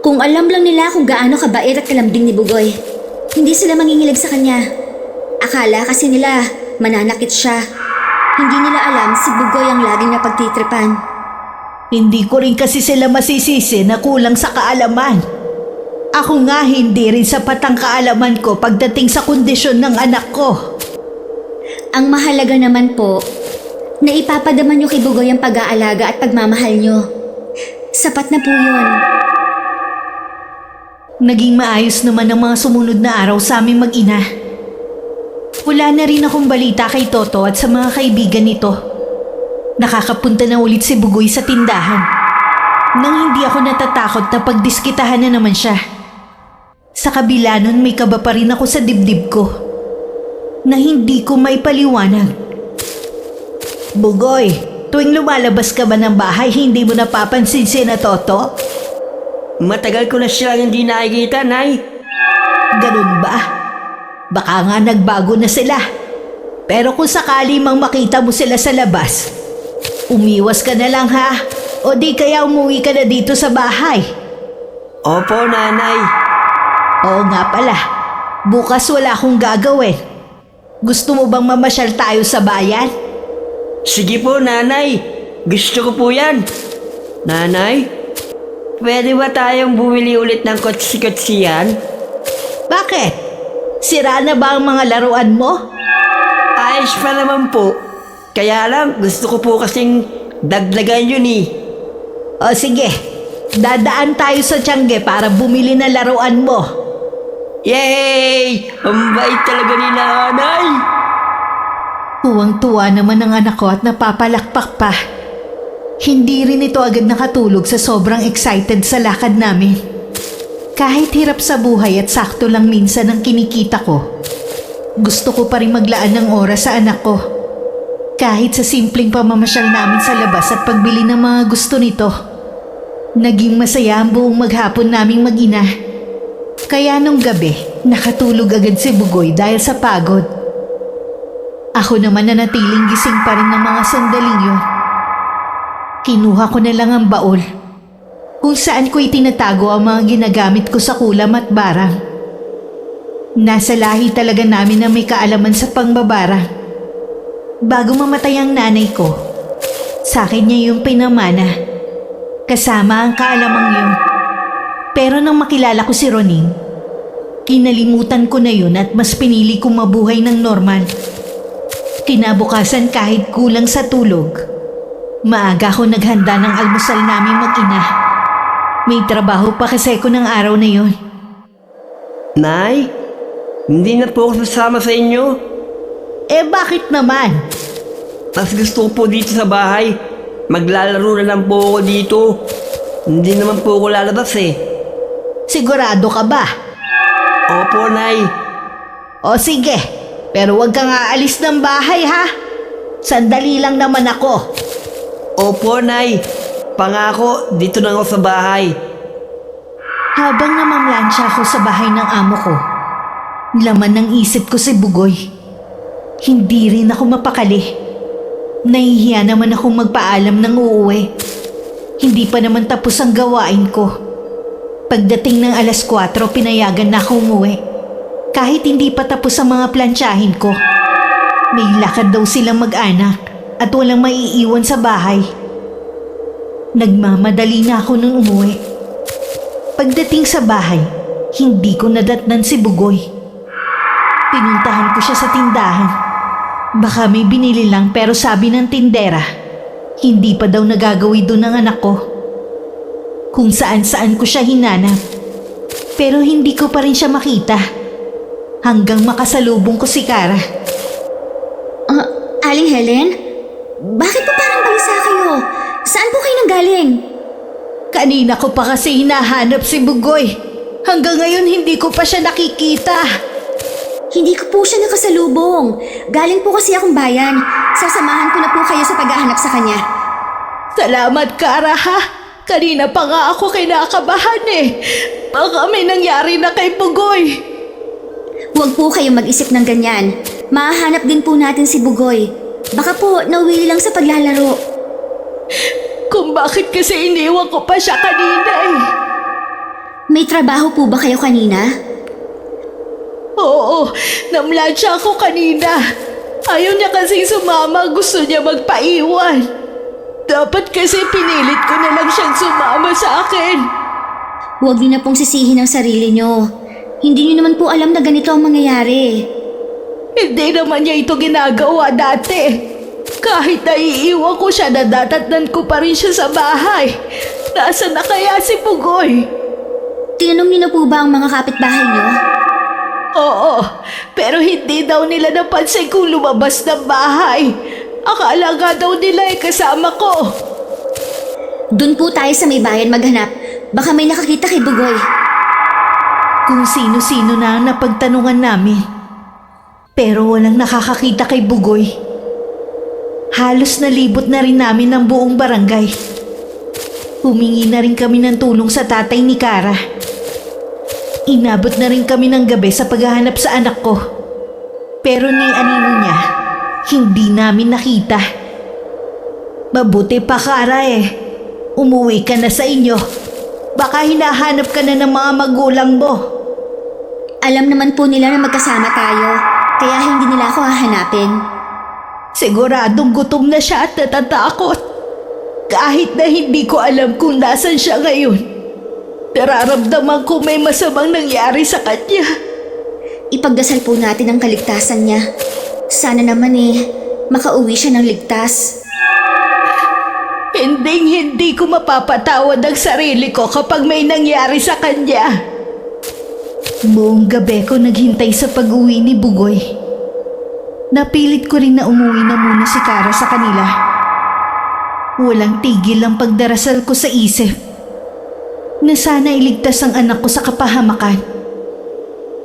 Kung alam lang nila kung gaano kabait at kalambing ni Bugoy, hindi sila mangingilig sa kanya. Akala kasi nila mananakit siya. Hindi nila alam si Bugoy ang laging napagtitripan. Hindi ko rin kasi sila masisisi na kulang sa kaalaman. Ako nga hindi rin sapat ang kaalaman ko pagdating sa kondisyon ng anak ko. Ang mahalaga naman po, na ipapadaman niyo kay Bugoy ang pag-aalaga at pagmamahal niyo. Sapat na po yun. Naging maayos naman ang mga sumunod na araw sa aming mag-ina. Wala na rin akong balita kay Toto at sa mga kaibigan nito. Nakakapunta na ulit si Bugoy sa tindahan. Nang hindi ako natatakot na pagdiskitahan na naman siya. Sa kabila nun may kaba pa rin ako sa dibdib ko. Na hindi ko maipaliwanag. Bugoy, tuwing lumalabas ka ba ng bahay, hindi mo napapansin si na Toto? Matagal ko na siya hindi nakikita, Nay. Ganun ba? Baka nga nagbago na sila. Pero kung sakali mang makita mo sila sa labas, umiwas ka na lang ha. O di kaya umuwi ka na dito sa bahay. Opo, Nanay. Oo nga pala, bukas wala akong gagawin. Gusto mo bang mamasyal tayo sa bayan? Sige po, Nanay. Gusto ko po yan. Nanay, pwede ba tayong bumili ulit ng kotsi-kotsiyan? Bakit? Sira na ba ang mga laruan mo? Ayos pa naman po. Kaya lang, gusto ko po kasing dagdagan yun eh. O sige, dadaan tayo sa Tiangge para bumili na laruan mo. Yay! Ang bait talaga ni Nanay! Tuwang-tuwa naman ang anak ko at napapalakpak pa. Hindi rin ito agad nakatulog sa sobrang excited sa lakad namin. Kahit hirap sa buhay at sakto lang minsan ang kinikita ko, gusto ko pa rin maglaan ng oras sa anak ko. Kahit sa simpleng pamamasyal namin sa labas at pagbili ng mga gusto nito, naging masaya ang buong maghapon naming mag-ina. Kaya nung gabi, nakatulog agad si Bugoy dahil sa pagod. Ako naman nanatiling gising pa rin ng mga sandaling yun. Kinuha ko na lang ang baol, kung saan ko itinatago ang mga ginagamit ko sa kulam at barang. Nasa lahi talaga namin na may kaalaman sa pangbabarang. Bago mamatay ang nanay ko, sa akin niya yung pinamana, kasama ang kaalamang yun. Pero nang makilala ko si Roning, kinalimutan ko na yun at mas pinili kong mabuhay ng normal. Kinabukasan kahit kulang sa tulog, maaga ako naghanda ng almusal naming mag-ina. May trabaho pa kasi ko ng araw na yun. Nay, hindi na po ako sasama sa inyo. Eh bakit naman? Mas gusto ko po dito sa bahay. Maglalaro na lang po ako dito. Hindi naman po ako lalabas eh. Sigurado ka ba? Opo, Nay. O sige, pero huwag kang aalis ng bahay ha. Sandali lang naman ako. Opo, Nay. Pangako, dito na ako sa bahay. Habang namamlansya ako sa bahay ng amo ko, laman ng isip ko si Bugoy. Hindi rin ako mapakali. Nahihiya naman akong magpaalam ng uuwi. Hindi pa naman tapos ang gawain ko. Pagdating ng 4:00, pinayagan na ako umuwi. Kahit hindi pa tapos ang mga plantsahin ko. May lakad daw silang mag-anak at walang maiiwan sa bahay. Nagmamadali na ako nung umuwi. Pagdating sa bahay, hindi ko nadatnan si Bugoy. Pinuntahan ko siya sa tindahan. Baka may binili lang pero sabi ng tindera, hindi pa daw nagagawi doon ng anak ko. Kung saan-saan ko siya hinanap. Pero hindi ko pa rin siya makita. Hanggang makasalubong ko si Kara. Aling Helen? Bakit po parang balisa kayo? Saan po kayo nanggaling? Kanina ko pa kasi hinahanap si Bugoy. Hanggang ngayon hindi ko pa siya nakikita. Hindi ko po siya nakasalubong. Galing po kasi akong bayan. Sasamahan ko na po kayo sa paghahanap sa kanya. Salamat, Kara, ha? Kanina pa nga ako kinakabahan eh. Baka may nangyari na kay Bugoy. Huwag po kayong mag-isip ng ganyan. Mahahanap din po natin si Bugoy. Baka po nawili lang sa paglalaro. Kung bakit kasi iniwan ko pa siya kanina eh. May trabaho po ba kayo kanina? Oo, namlansya ako kanina. Ayaw niya kasing sumama, gusto niya magpaiwan. Dapat kasi pinilit ko na lang siyang sumama sa akin. Huwag niyo na pong sisihin ang sarili niyo. Hindi niyo naman po alam na ganito ang mangyayari. Hindi naman niya ito ginagawa dati. Kahit naiiwan ko siya, nadatatnan ko pa rin siya sa bahay. Nasaan na kaya si Bugoy? Tinanong niyo na po ba ang mga kapitbahay niyo? Oo, pero hindi daw nila napansin kung lumabas ng bahay. Akala nga daw nila kasama ko. Doon po tayo sa may bayan maghanap. Baka may nakakita kay Bugoy. Kung sino-sino na ang napagtanungan namin. Pero walang nakakakita kay Bugoy. Halos nalibot na rin namin ang buong barangay. Humingi na rin kami ng tulong sa tatay ni Kara. Inabot na rin kami ng gabi sa paghahanap sa anak ko. Pero ni anino niya, hindi namin nakita. Mabuti pa, Kara eh. Umuwi ka na sa inyo. Baka hinahanap ka na ng mga magulang mo. Alam naman po nila na magkasama tayo. Kaya hindi nila ako hahanapin. Siguradong gutom na siya at natatakot. Kahit na hindi ko alam kung nasan siya ngayon. Nararamdaman ko may masamang nangyari sa kanya. Ipagdasal po natin ang kaligtasan niya. Sana naman makauwi siya ng ligtas. Hindi ko mapapatawad ang sarili ko kapag may nangyari sa kanya. Buong gabi ko naghintay sa pag-uwi ni Bugoy. Napilit ko rin na umuwi na muna si Kara sa kanila. Walang tigil ang pagdarasal ko sa isip na sana iligtas ang anak ko sa kapahamakan.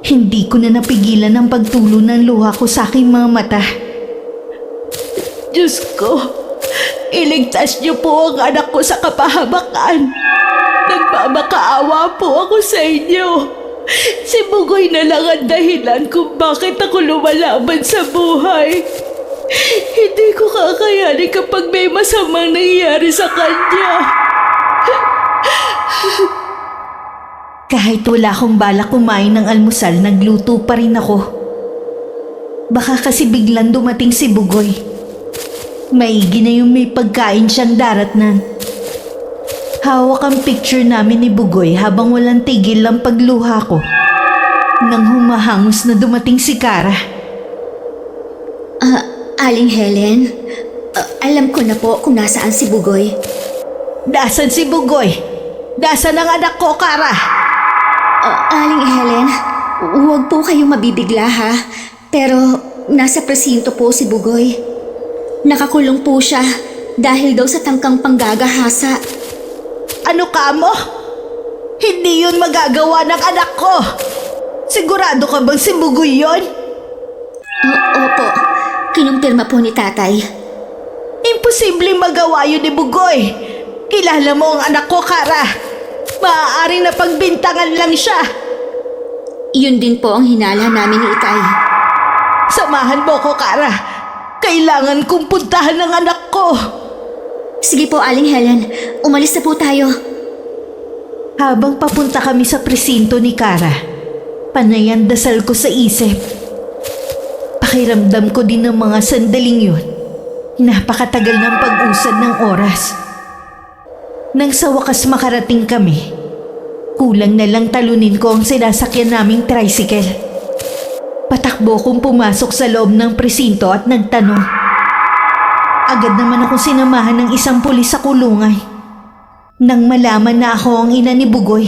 Hindi ko na napigilan ang pagtulo ng luha ko sa aking mga mata. Diyos ko, iligtas niyo po ang anak ko sa kapahamakan. Nagmamakaawa po ako sa inyo. Si Bugoy na lang ang dahilan kung bakit ako lumalaban sa buhay. Hindi ko kakayanin kapag may masamang nangyayari sa kanya. Kahit wala akong balak kumain ng almusal, nagluto pa rin ako. Baka kasi biglang dumating si Bugoy. Maigi na yung may pagkain siyang daratnan. Hawak ang picture namin ni Bugoy habang walang tigil ang pagluha ko. Nang humahangos na dumating si Kara. Aling Helen, alam ko na po kung nasaan si Bugoy. Nasaan si Bugoy? Nasaan ang anak ko, Kara? Aling Helen, huwag po kayong mabibigla ha. Pero nasa presinto po si Bugoy. Nakakulong po siya dahil daw sa tangkang panggagahasa. Ano ka mo? Hindi yun magagawa ng anak ko. Sigurado ka bang si Bugoy yun? Opo, kinumpirma po ni tatay. Imposibleng magawa yun ni Bugoy. Kilala mo ang anak ko, Kara. Maaaring napagbintangan lang siya. Yun din po ang hinala namin ni Itay. Samahan mo ko, Kara. Kailangan kong puntahan ng anak ko. Sige po, Aling Helen. Umalis na po tayo. Habang papunta kami sa presinto ni Kara, panay ang dasal ko sa isip. Pakiramdam ko din ng mga sandaling yun. Napakatagal ng pag-usad ng oras. Nang sa wakas makarating kami, kulang na lang talunin ko ang sinasakyan naming tricycle. Patakbo kong pumasok sa loob ng presinto at nagtanong. Agad naman akong sinamahan ng isang pulis sa kulungan. Nang malaman na ako ang ina ni Bugoy,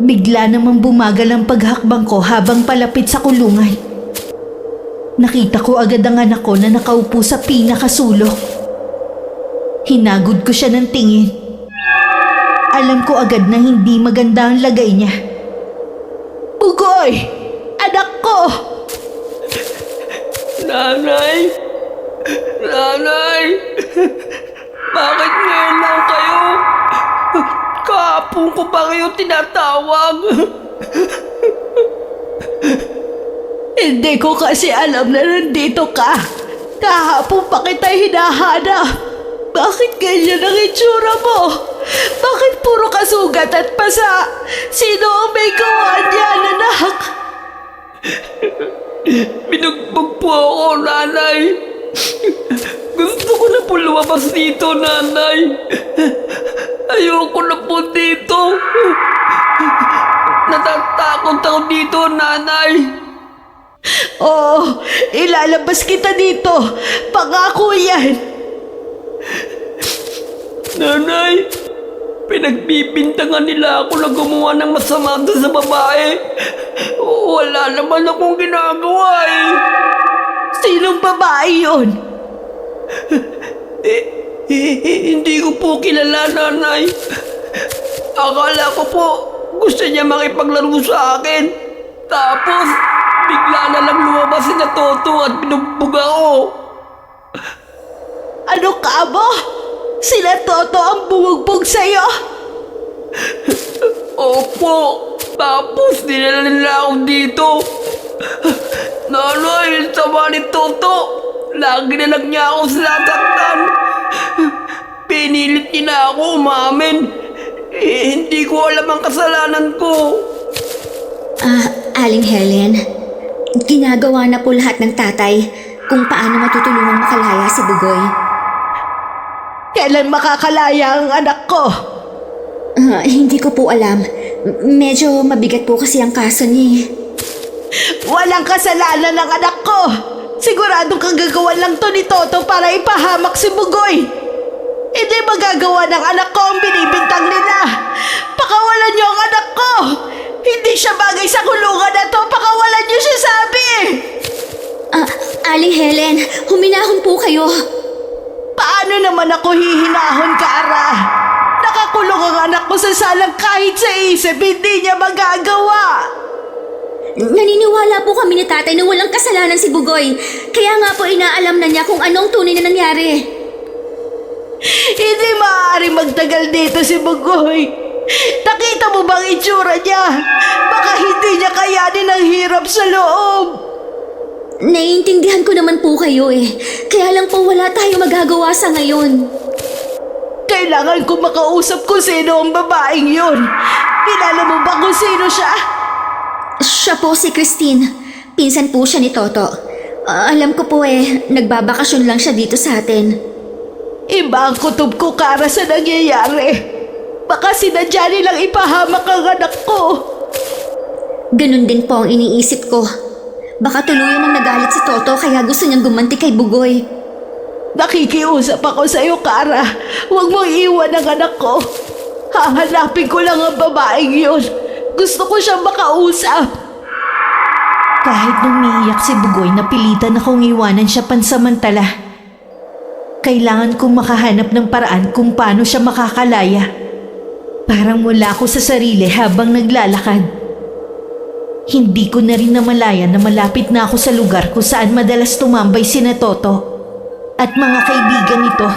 bigla namang bumagal ang paghakbang ko habang palapit sa kulungan. Nakita ko agad ang anak ko na nakaupo sa pinakasulok. Hinagod ko siya ng tingin. Alam ko agad na hindi maganda ang lagay niya. Bugoy! Anak ko! Nanay! Nanay! Bakit ngayon lang kayo? Kahapon ko pa kayo tinatawag. Hindi ko kasi alam na nandito ka. Kahapon pa kita hinahanap. Bakit ganyan ang itsura mo? Bakit puro kasugat at pasa? Sino ang may gawa niyan, anak? Binugbog po ako, nanay. Gusto ko na po lumabas dito, nanay. Ayoko na po dito. Natatakot ako dito, nanay. Oo, ilalabas kita dito. Pangako yan. Nanay, pinagbibintangan nila ako na gumawa ng masama doon sa babae. Wala naman akong ginagawa eh. Sinong babae yun? Hindi ko po kilala, nanay. Akala ko po gusto niya makipaglaro sa akin. Tapos, bigla na lang lumabas si na Toto at binugbog ako. Ano ka mo? Sila Toto ang bumugbog sa'yo? Opo. Tapos, dinala nila ako dito. Nanay, sama ni Toto. Lagi na lang niya ako sinasaktan. Pinilit niya na ako umamin. Hindi ko alam ang kasalanan ko. Aling Helen, ginagawa na po lahat ng tatay kung paano matutulungan makalaya si Bugoy. Kailan makakalaya ang anak ko? Hindi ko po alam. Medyo mabigat po kasi ang kaso niya. Walang kasalanan ng anak ko. Siguradong kagagawan lang to ni Toto para ipahamak si Bugoy. Hindi magagawa ng anak ko ang binibintang nila. Pakawalan niyo ang anak ko. Hindi siya bagay sa kulungan na to. Pakawalan niyo siya, sabi. Aling Helen, huminahon po kayo. Paano naman ako hihinahon, Kara? Nakakulong ang anak ko sa salang kahit sa isip hindi niya magagawa. Naniniwala po kami ni tatay na walang kasalanan si Bugoy. Kaya nga po inaalam na niya kung anong tunay na nangyari. Hindi maaaring magtagal dito si Bugoy. Nakita mo bang itsura niya? Baka hindi niya kayanin ang hirap sa loob. Naiintindihan ko naman po kayo eh. Kaya lang po wala tayo magagawa sa ngayon. Kailangan ko makausap kung sino ang babaeng yun. Kilala mo ba kung sino siya? Siya po si Christine. Pinsan po siya ni Toto. Alam ko po nagbabakasyon lang siya dito sa atin. Iba ang kutob ko, Kara, sa nangyayari. Baka sinadya nilang ipahamak ang anak ko. Ganun din po ang iniisip ko. Baka tuluyan ang nagalit si Toto kaya gusto niyang gumanti kay Bugoy. Nakikiusap ako sa iyo, Kara. Huwag mong iwan ang anak ko. Hahanapin ko lang ang babaeng yun. Gusto ko siyang makausap. Kahit nung umiiyak si Bugoy, napilitan akong iwanan siya pansamantala. kailangan kong makahanap ng paraan kung paano siya makakalaya. Parang wala ako sa sarili habang naglalakad. Hindi ko na rin namalayan na malapit na ako sa lugar kung saan madalas tumambay sina Toto at mga kaibigan nito.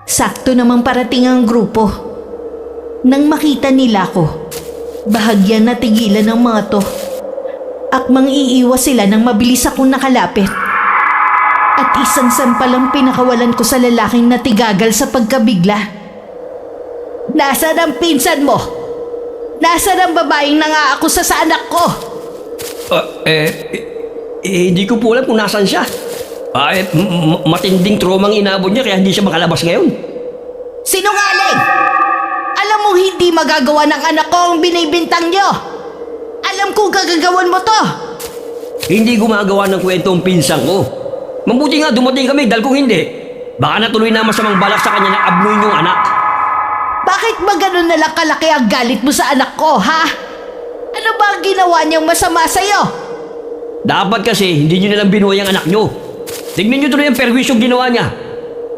Sakto namang parating ang grupo. Nang makita nila ko, bahagyang natigilan ng mga to. Akmang iiwas sila nang mabilis akong nakalapit. At isang sampalang pinakawalan ko sa lalaking natigagal sa pagkabigla. Nasaan ang pinsan mo? Nasaan ang babaeng nangaakusa sa anak ko? Hindi ko po alam kung nasaan siya. Matinding tromang inabot niya kaya hindi siya makalabas ngayon. Sinungaling! Alam mo hindi magagawa ng anak ko ang binibintang niyo. Alam kong gagagawan mo to. Hindi gumagawa ng kwento ang pinsang ko. Mabuti nga dumating kami dahil kung hindi, baka natuloy na masamang balak sa kanya ng abnoy niyong anak. Bakit ba ganun na lang kalaki ang galit mo sa anak ko, ha? Ano ba ang ginawa niyang masama sa'yo? Dapat kasi hindi niyo nalang binuhay ang anak niyo. Tignan niyo tuloy ang perwisyong ginawa niya.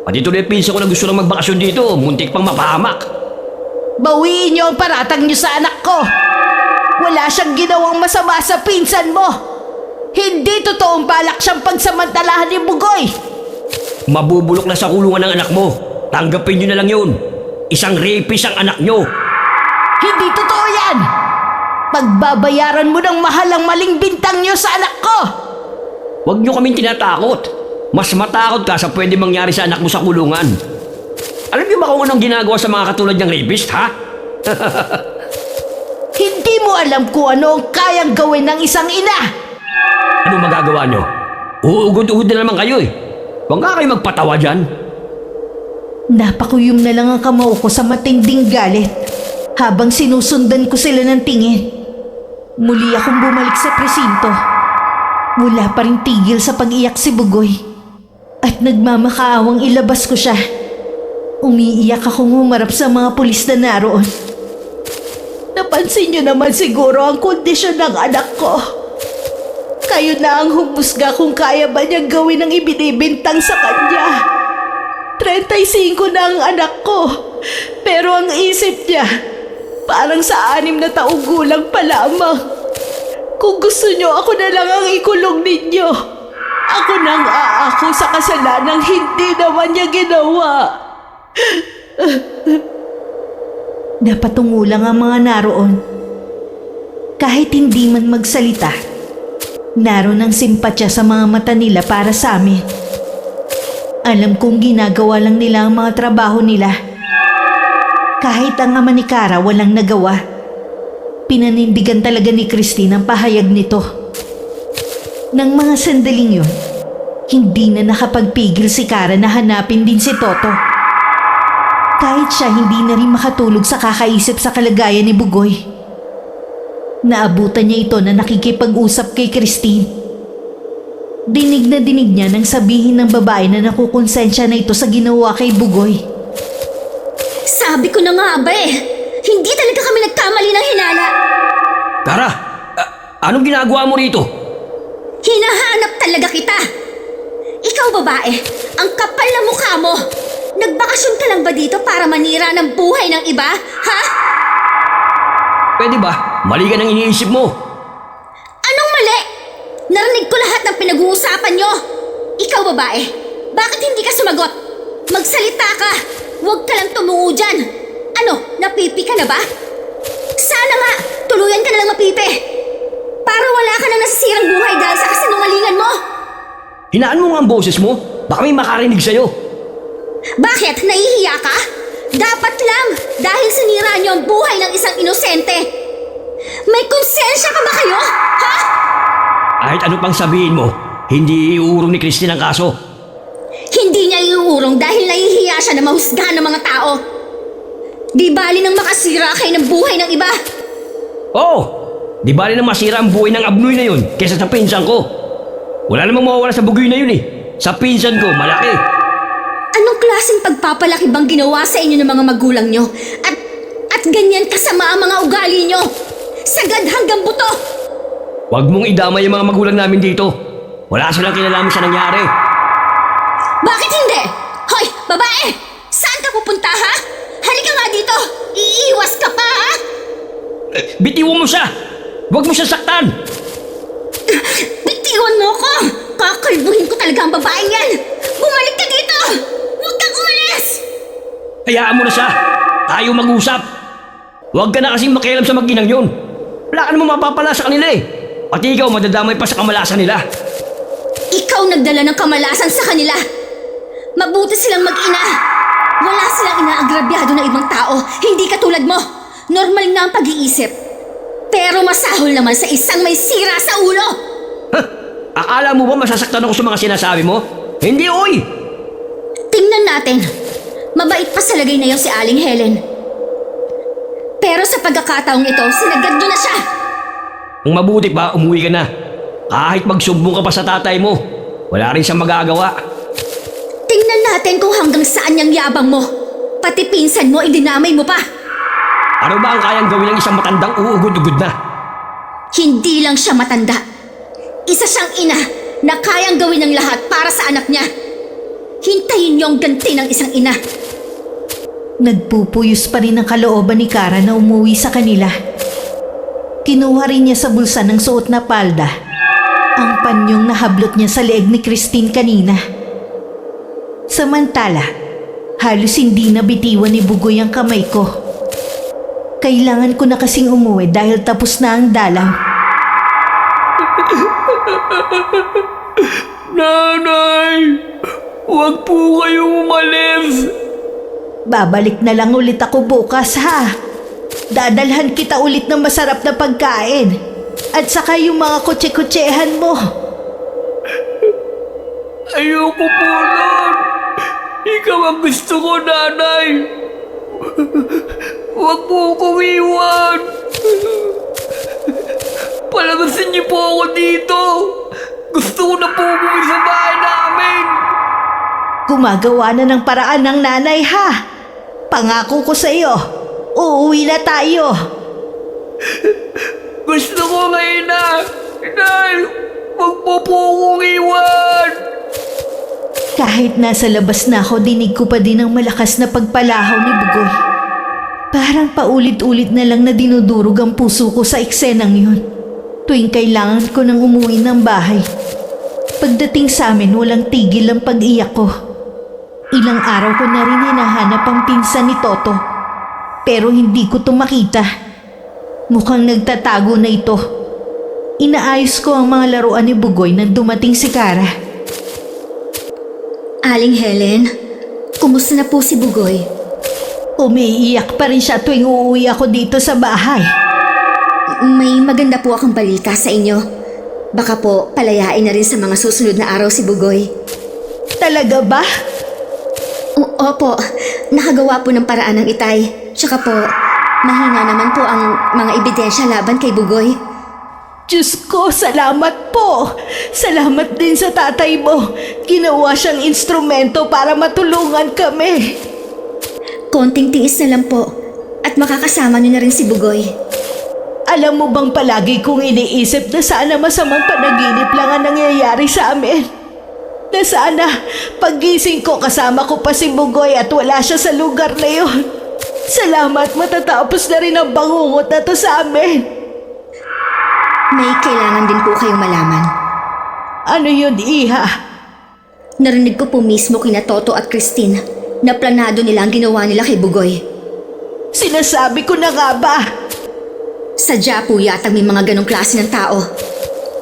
Pati tuloy ang pinsan ko na gusto lang magbakasyon dito, muntik pang mapahamak. Bawiin niyo ang paratang niyo sa anak ko. Wala siyang ginawang masama sa pinsan mo. Hindi totoong balak siyang pagsamantalahan ni Bugoy. Mabubulok na sa kulungan ng anak mo. Tanggapin niyo na lang yun. Isang rapist ang anak niyo. Hindi totoo yan. Pagbabayaran mo ng mahal ang maling bintang niyo sa anak ko. Huwag niyo kaming tinatakot. Mas matakot ka sa pwede mangyari sa anak mo sa kulungan. Alam niyo ba kung anong ginagawa sa mga katulad niyang rapist, ha? Hindi mo alam kung ano ang kayang gawin ng isang ina. Ano magagawa niyo? Uugod-ugod na naman kayo eh. Huwag nga kayo magpatawa dyan. Napakuyom na lang ang kamao ko sa matinding galit habang sinusundan ko sila ng tingin. Muli akong bumalik sa presinto. Wala pa rin tigil sa pag-iyak si Bugoy. At nagmamakaawang ilabas ko siya. Umiiyak akong humarap sa mga pulis na naroon. Napansin niyo naman siguro ang kondisyon ng anak ko. Kayo na ang humusga kung kaya ba niyang gawin ang ibinibintang sa kanya. 35 na ang anak ko, pero ang isip niya, parang sa 6 na taong gulang pa lamang. Kung gusto niyo, ako na lang ang ikulong ninyo. Ako nang aako sa kasalanang hindi naman niya ginawa. Napatungo lang ang mga naroon. Kahit hindi man magsalita, naroon ang simpatya sa mga mata nila para sa amin. Alam kong ginagawa lang nila ang mga trabaho nila. Kahit ang ama ni Kara walang nagawa. Pinanindigan talaga ni Christine ang pahayag nito. Nang mga sandaling yun, hindi na nakapagpigil si Kara na hanapin din si Toto. Kahit siya hindi na rin makatulog sa kakaisip sa kalagayan ni Bugoy. Naabutan niya ito na nakikipag-usap kay Christine. Dinig na dinig niya nang sabihin ng babae na nakukonsensya na ito sa ginawa kay Bugoy. Sabi ko na nga ba eh, hindi talaga kami nagkamali ng hinala. Kara, anong ginagawa mo rito? Hinahanap talaga kita. Ikaw babae, ang kapal na mukha mo. Nagbakasyon ka lang ba dito para manira ng buhay ng iba, ha? Pwede ba? Mali ka nang iniisip mo. Anong mali? Narinig ko lahat ng pinag-uusapan nyo. Ikaw babae, bakit hindi ka sumagot? Magsalita ka. Huwag ka lang tumungo dyan. Ano, napipi ka na ba? Sana nga, tuluyan ka na lang mapipi. Para wala ka nang nasisirang buhay dahil sa kasinungalingan mo. Hinaan mo nga ang boses mo. Baka may makarinig sa'yo. Bakit? Nahihiya ka? Dapat lang, dahil sinira niyo ang buhay ng isang inosente. May konsensya pa ba kayo? Ha? Kahit ano pang sabihin mo, hindi iuurong ni Christine ang kaso. Hindi niya iuurong dahil nahihiya siya na mahusgahan ng mga tao. Di bali nang makasira kayo ng buhay ng iba. Oo, di bali na masira ang buhay ng abnoy na yun kaysa sa pinsan ko. Wala namang mawawala sa bugoy na yun eh. Sa pinsan ko, malaki. Anong klaseng pagpapalaki bang ginawa sa inyo ng mga magulang nyo? At ganyan kasama ang mga ugali nyo? Sagad hanggang buto! Huwag mong idamay yung mga magulang namin dito. Wala silang kinalaman sa nangyari. Bakit hindi? Hoy, babae! Saan ka pupunta, ha? Halika nga dito! Iiwas ka pa, ha? Bitiwan mo siya! Huwag mo siya saktan! Bitiwan mo ko! Kakalbuhin ko talaga ang babaeng yan! Bumalik ka dito! Huwag kang umalis! Hayaan mo na siya! Tayo mag-usap! Huwag ka na kasing makialam sa mag-inang yun! Wala ka namang mapapala sa kanila eh! Pati ikaw madadamay pa sa kamalasan nila! Ikaw nagdala ng kamalasan sa kanila! Mabuti silang mag-ina! Wala silang inaagrabyado ng ibang tao, hindi katulad mo! Normal nga ang pag-iisip. Pero masahol naman sa isang may sira sa ulo! Ha? Akala mo ba masasaktan ako sa mga sinasabi mo? Hindi, oy! Tingnan natin. Mabait pa sa lagay na yun si Aling Helen. Pero sa pagkakataong ito, sinagad nyo na siya! Ang mabuti pa, umuwi ka na. Kahit magsumbong ka pa sa tatay mo, wala rin siyang magagawa. Tingnan natin kung hanggang saan yung yabang mo. Pati pinsan mo, idinamay mo pa. Ano ba ang kayang gawin ng isang matandang uugod-ugod na? Hindi lang siya matanda. Isa siyang ina na kayang gawin ng lahat para sa anak niya. Hintayin niyo ang ganti ng isang ina. Nagpupuyos pa rin ang kalooban ni Kara na umuwi sa kanila. Kinuha rin niya sa bulsa ng suot na palda ang panyong nahablot niya sa leeg ni Christine kanina. Samantala, halos hindi na bitiwan ni Bugoy ang kamay ko. Kailangan ko na kasing umuwi dahil tapos na ang dalaw. Nanay! Huwag po kayong umalis! Babalik na lang ulit ako bukas, ha? Dadalhan kita ulit ng masarap na pagkain. At saka yung mga kutse-kutsehan mo. Ayoko po nun! Ikaw ang gusto ko, nanay! Huwag po akong iwan! Palabasin niyo po ako dito! Gusto ko na po umuwi sa bahay namin! Gumagawa na ng paraan ng nanay, ha? Pangako ko sa iyo, uuwi na tayo. Gusto ko ngayon na! Nay! Huwag po akong iwan! Kahit nasa labas na ako, dinig ko pa din ang malakas na pagpalahaw ni Bugoy. Parang paulit-ulit na lang na dinudurog ang puso ko sa eksenang yun. Tuwing kailangan ko nang umuwi ng bahay. Pagdating sa amin, walang tigil ang pag-iyak ko. Ilang araw ko na rin hinahanap ang pinsan ni Toto. Pero hindi ko to makita. Mukhang nagtatago na ito. Inaayos ko ang mga laruan ni Bugoy nang dumating si Kara. Aling Helen, kumusta na po si Bugoy? Umiiyak pa rin siya tuwing uuwi ako dito sa bahay. May maganda po akong balita sa inyo. Baka po palayain na rin sa mga susunod na araw si Bugoy. Talaga ba? Opo, nakagawa po ng paraan ng itay. Tsaka po, mahina naman po ang mga ebidensya laban kay Bugoy. Diyos ko, salamat po! Salamat din sa tatay mo. Ginawa siyang instrumento para matulungan kami. Konting tiis na lang po at makakasama niyo na rin si Bugoy. Alam mo bang palagi kong iniisip na sana masamang panaginip lang ang nangyayari sa amin? Na sana paggising ko kasama ko pa si Bugoy at wala siya sa lugar na yun. Salamat, matatapos na rin ang bangungot na to sa amin. May kailangan din po kayong malaman. Ano yun, Iha? Narinig ko po mismo kina Toto at Christine na planado nila ang ginawa nila kay Bugoy. Sinasabi ko na nga ba? Sadya po yata may mga ganong klase ng tao.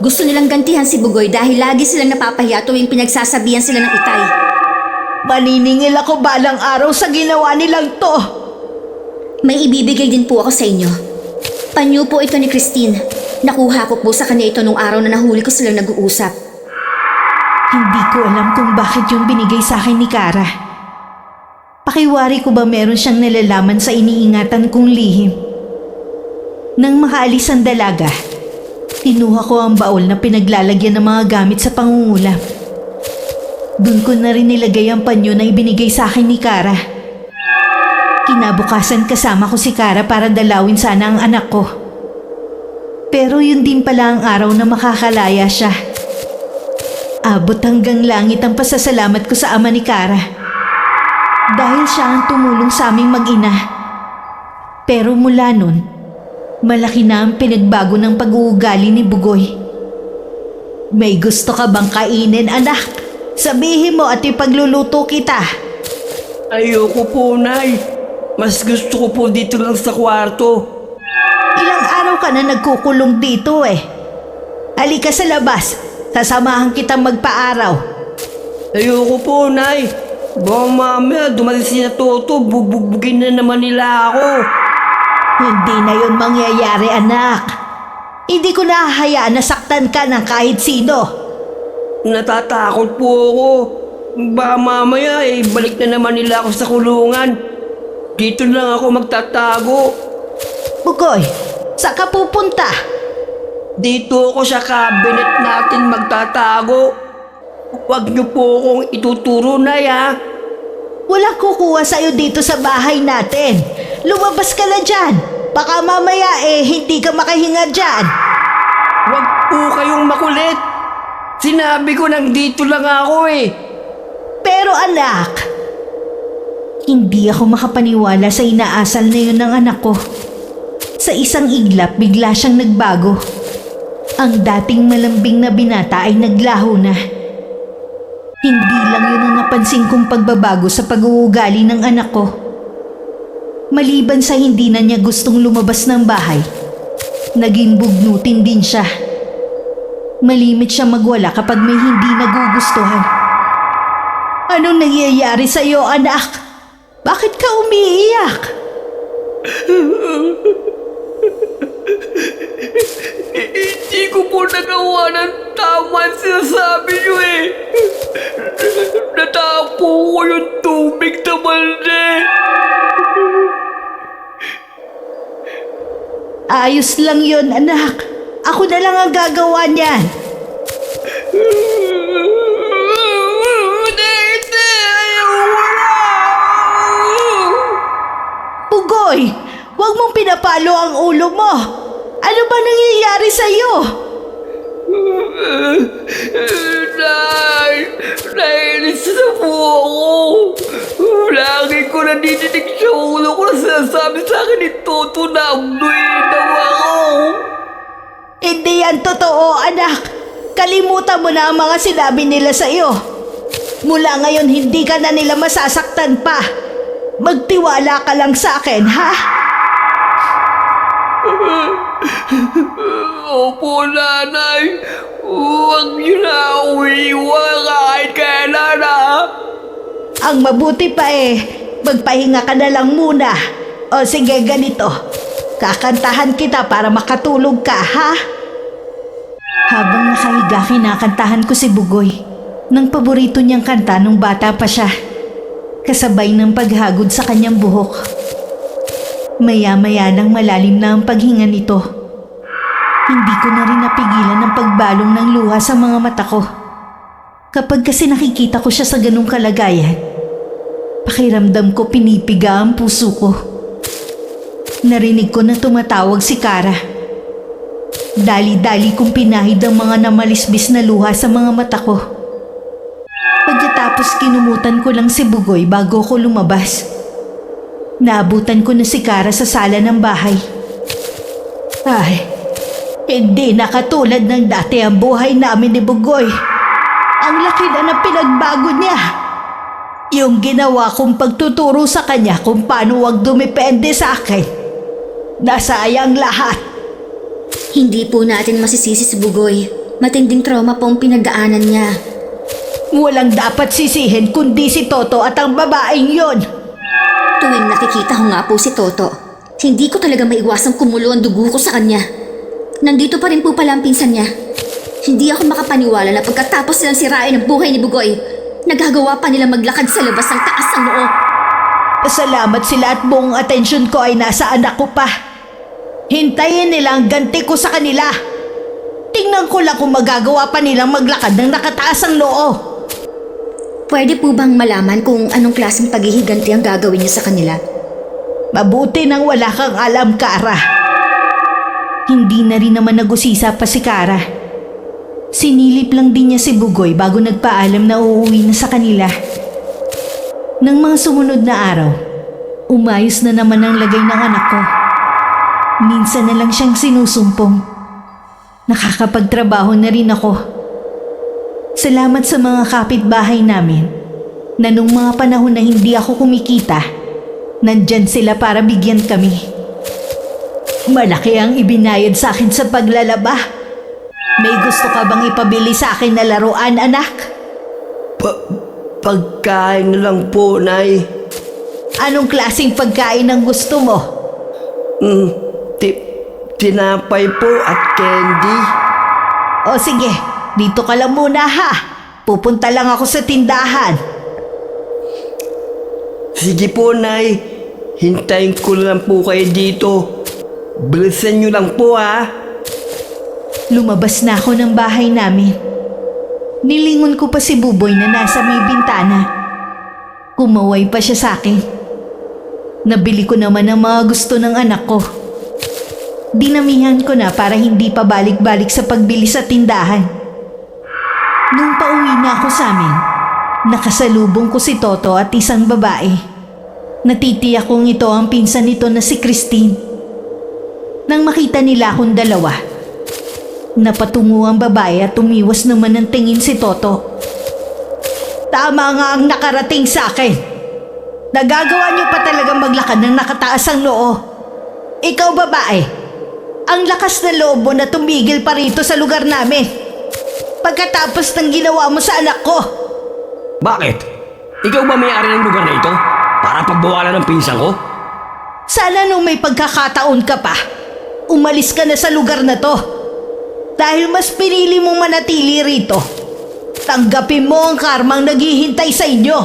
Gusto nilang gantihan si Bugoy dahil lagi silang napapahiya tuwing pinagsasabihan sila ng itay. Maniningil ako balang araw sa ginawa nilang to. May ibibigay din po ako sa inyo. Panyo po ito ni Christine. Nakuha ko po sa kanya ito nung araw na nahuli ko silang nag-uusap. Hindi ko alam kung bakit yung binigay sa akin ni Kara. Pakiwari ko ba meron siyang nalalaman sa iniingatan kong lihim? Nang makaalis ang dalaga, kinuha ko ang baol na pinaglalagyan ng mga gamit sa pangungulam. Doon ko na rin nilagay ang panyo na ibinigay sa akin ni Kara. Kinabukasan kasama ko si Kara para dalawin sana ang anak ko. Pero yun din pala ang araw na makakalaya siya. Abot hanggang langit ang pasasalamat ko sa ama ni Kara. Dahil siya ang tumulong sa aming mag-ina. Pero mula nun, malaki na ang pinagbago ng pag-uugali ni Bugoy. May gusto ka bang kainin, anak? Sabihin mo at ipagluluto kita. Ayoko po, Nay. Mas gusto ko po dito lang sa kwarto. Ilang araw ka na nagkukulong dito eh. Halika sa labas. Sasamahan kitang magpaaraw. Ayoko po, Nay. Baka mamaya dumating si na Toto, bubugbugin na naman nila ako. Hindi na yun mangyayari, anak. Hindi ko nahahayaan na saktan ka ng kahit sino. Natatakot po ako. Baka mamaya balik na naman nila ako sa kulungan. Dito lang ako magtatago. Bugoy, saan ka pupunta? Dito ako sa cabinet natin magtatago. Huwag niyo po akong ituturo, Nay, ha? Walang kukuha sa'yo dito sa bahay natin. Lumabas ka na dyan. Baka mamaya hindi ka makahinga dyan. Huwag po kayong makulit. Sinabi ko nandito lang ako eh. Pero anak, hindi ako makapaniwala sa inaasal na yun ng anak ko. Sa isang iglap, bigla siyang nagbago. Ang dating malambing na binata ay naglaho na. Hindi lang yun ang napansin kong pagbabago sa pag-uugali ng anak ko. Maliban sa hindi na niya gustong lumabas ng bahay, naging bugnutin din siya. Malimit siya magwala kapag may hindi nagugustuhan. Anong nangyayari sa iyo, anak? Bakit ka umiiyak? Hindi ko po nagawa ng tama ang sinasabi niyo eh. Natapo ko yung tubig na balde. Ayos lang yun, anak. Ako na lang ang gagawa niyan. Hindi, ayoko na. Pugoy, huwag mong pinapalo ang ulo mo. Ano ba nangyayari sa'yo? Nay, nainis na po ako. Lagi ko nandidinig sa ulo ko na sinasabi sa akin ni Toto na abduin daw ako. Hindi yan totoo, anak. Kalimutan mo na ang mga sinabi nila sa'yo. Mula ngayon, hindi ka na nila masasaktan pa. Magtiwala ka lang sa akin, ha? Opo, Nanay. Huwag niyo na ako iiwan kahit kailan, ha? Ang mabuti pa magpahinga ka na lang muna. O sige, ganito. Kakantahan kita para makatulog ka, ha? Habang nakahiga, kinakantahan ko si Bugoy ng paborito niyang kanta nung bata pa siya, kasabay ng paghagod sa kanyang buhok. Maya-maya nang malalim na ang paghinga nito. Hindi ko na rin napigilan ang pagbalong ng luha sa mga mata ko. Kapag kasi nakikita ko siya sa ganung kalagayan, pakiramdam ko pinipiga ang puso ko. Narinig ko na tumatawag si Kara. Dali-dali kong pinahid ang mga namalisbis na luha sa mga mata ko. Pagkatapos kinumutan ko lang si Bugoy bago ko lumabas. Naabutan ko na si Kara sa sala ng bahay. Ay, hindi na katulad ng dati ang buhay namin ni Bugoy. Ang laki na ng pinagbago niya. Yung ginawa kong pagtuturo sa kanya kung paano wag dumepende sa akin. Nasayang lahat. Hindi po natin masisisi si Bugoy. Matinding trauma po ang pinagdaanan niya. Walang dapat sisihin kundi si Toto at ang babaeng yon. Tuwing nakikita ko nga po si Toto, hindi ko talaga maiwasang kumulo ang dugo ko sa kanya. Nandito pa rin po pala ang pinsan niya. Hindi ako makapaniwala na pagkatapos silang sirain ang buhay ni Bugoy, nagagawa pa nila maglakad sa labas ng taas ng noo. Salamat sila at buong atensyon ko ay nasa anak ko pa. Hintayin nila ang ganti ko sa kanila. Tingnan ko lang kung magagawa pa nilang maglakad ng nakataas ang noo. Pwede po bang malaman kung anong klaseng paghihiganti ang gagawin niyo sa kanila? Mabuti nang wala kang alam, Kara. Hindi na rin naman nagusisa pa si Kara. Sinilip lang din niya si Bugoy bago nagpaalam na uuwi na sa kanila. Nang mga sumunod na araw, umayos na naman ang lagay ng anak ko. Minsan na lang siyang sinusumpong. Nakakapagtrabaho na rin ako. Salamat sa mga kapitbahay namin na nung mga panahon na hindi ako kumikita, nandyan sila para bigyan kami. Malaki ang ibinayad sa akin sa paglalaba. May gusto ka bang ipabili sa akin na laruan, anak? Pagkain na lang po, Nay. Anong klaseng pagkain ang gusto mo? Tinapay po at candy. O sige, dito ka lang muna ha. Pupunta lang ako sa tindahan. Sige po, Nay. Hintayin ko lang po kayo dito. Bilisan nyo lang po, ha? Lumabas na ako ng bahay namin. Nilingon ko pa si Buboy na nasa may bintana. Kumaway pa siya sa akin. Nabili ko naman ang mga gusto ng anak ko. Dinamihan ko na para hindi pa balik-balik sa pagbili sa tindahan. Nung pauwi na ako sa amin, nakasalubong ko si Toto at isang babae. Natitiyak kong ito ang pinsan nito na si Christine. Nang makita nila akong dalawa, napatungo ang babae at umiwas naman ng tingin si Toto. Tama nga ang nakarating sa akin. Nagagawa niyo pa talagang maglakad ng nakataas ang noo. Ikaw babae, ang lakas na loob mo na tumigil pa rito sa lugar namin. Pagkatapos ng ginawa mo sa anak ko. Bakit? Ikaw ba may-ari ng lugar na ito? Para pagbawalan ng pinsan ko? Sana nung may pagkakataon ka pa, umalis ka na sa lugar na to. Dahil mas pinili mong manatili rito, tanggapin mo ang karmang naghihintay sa inyo.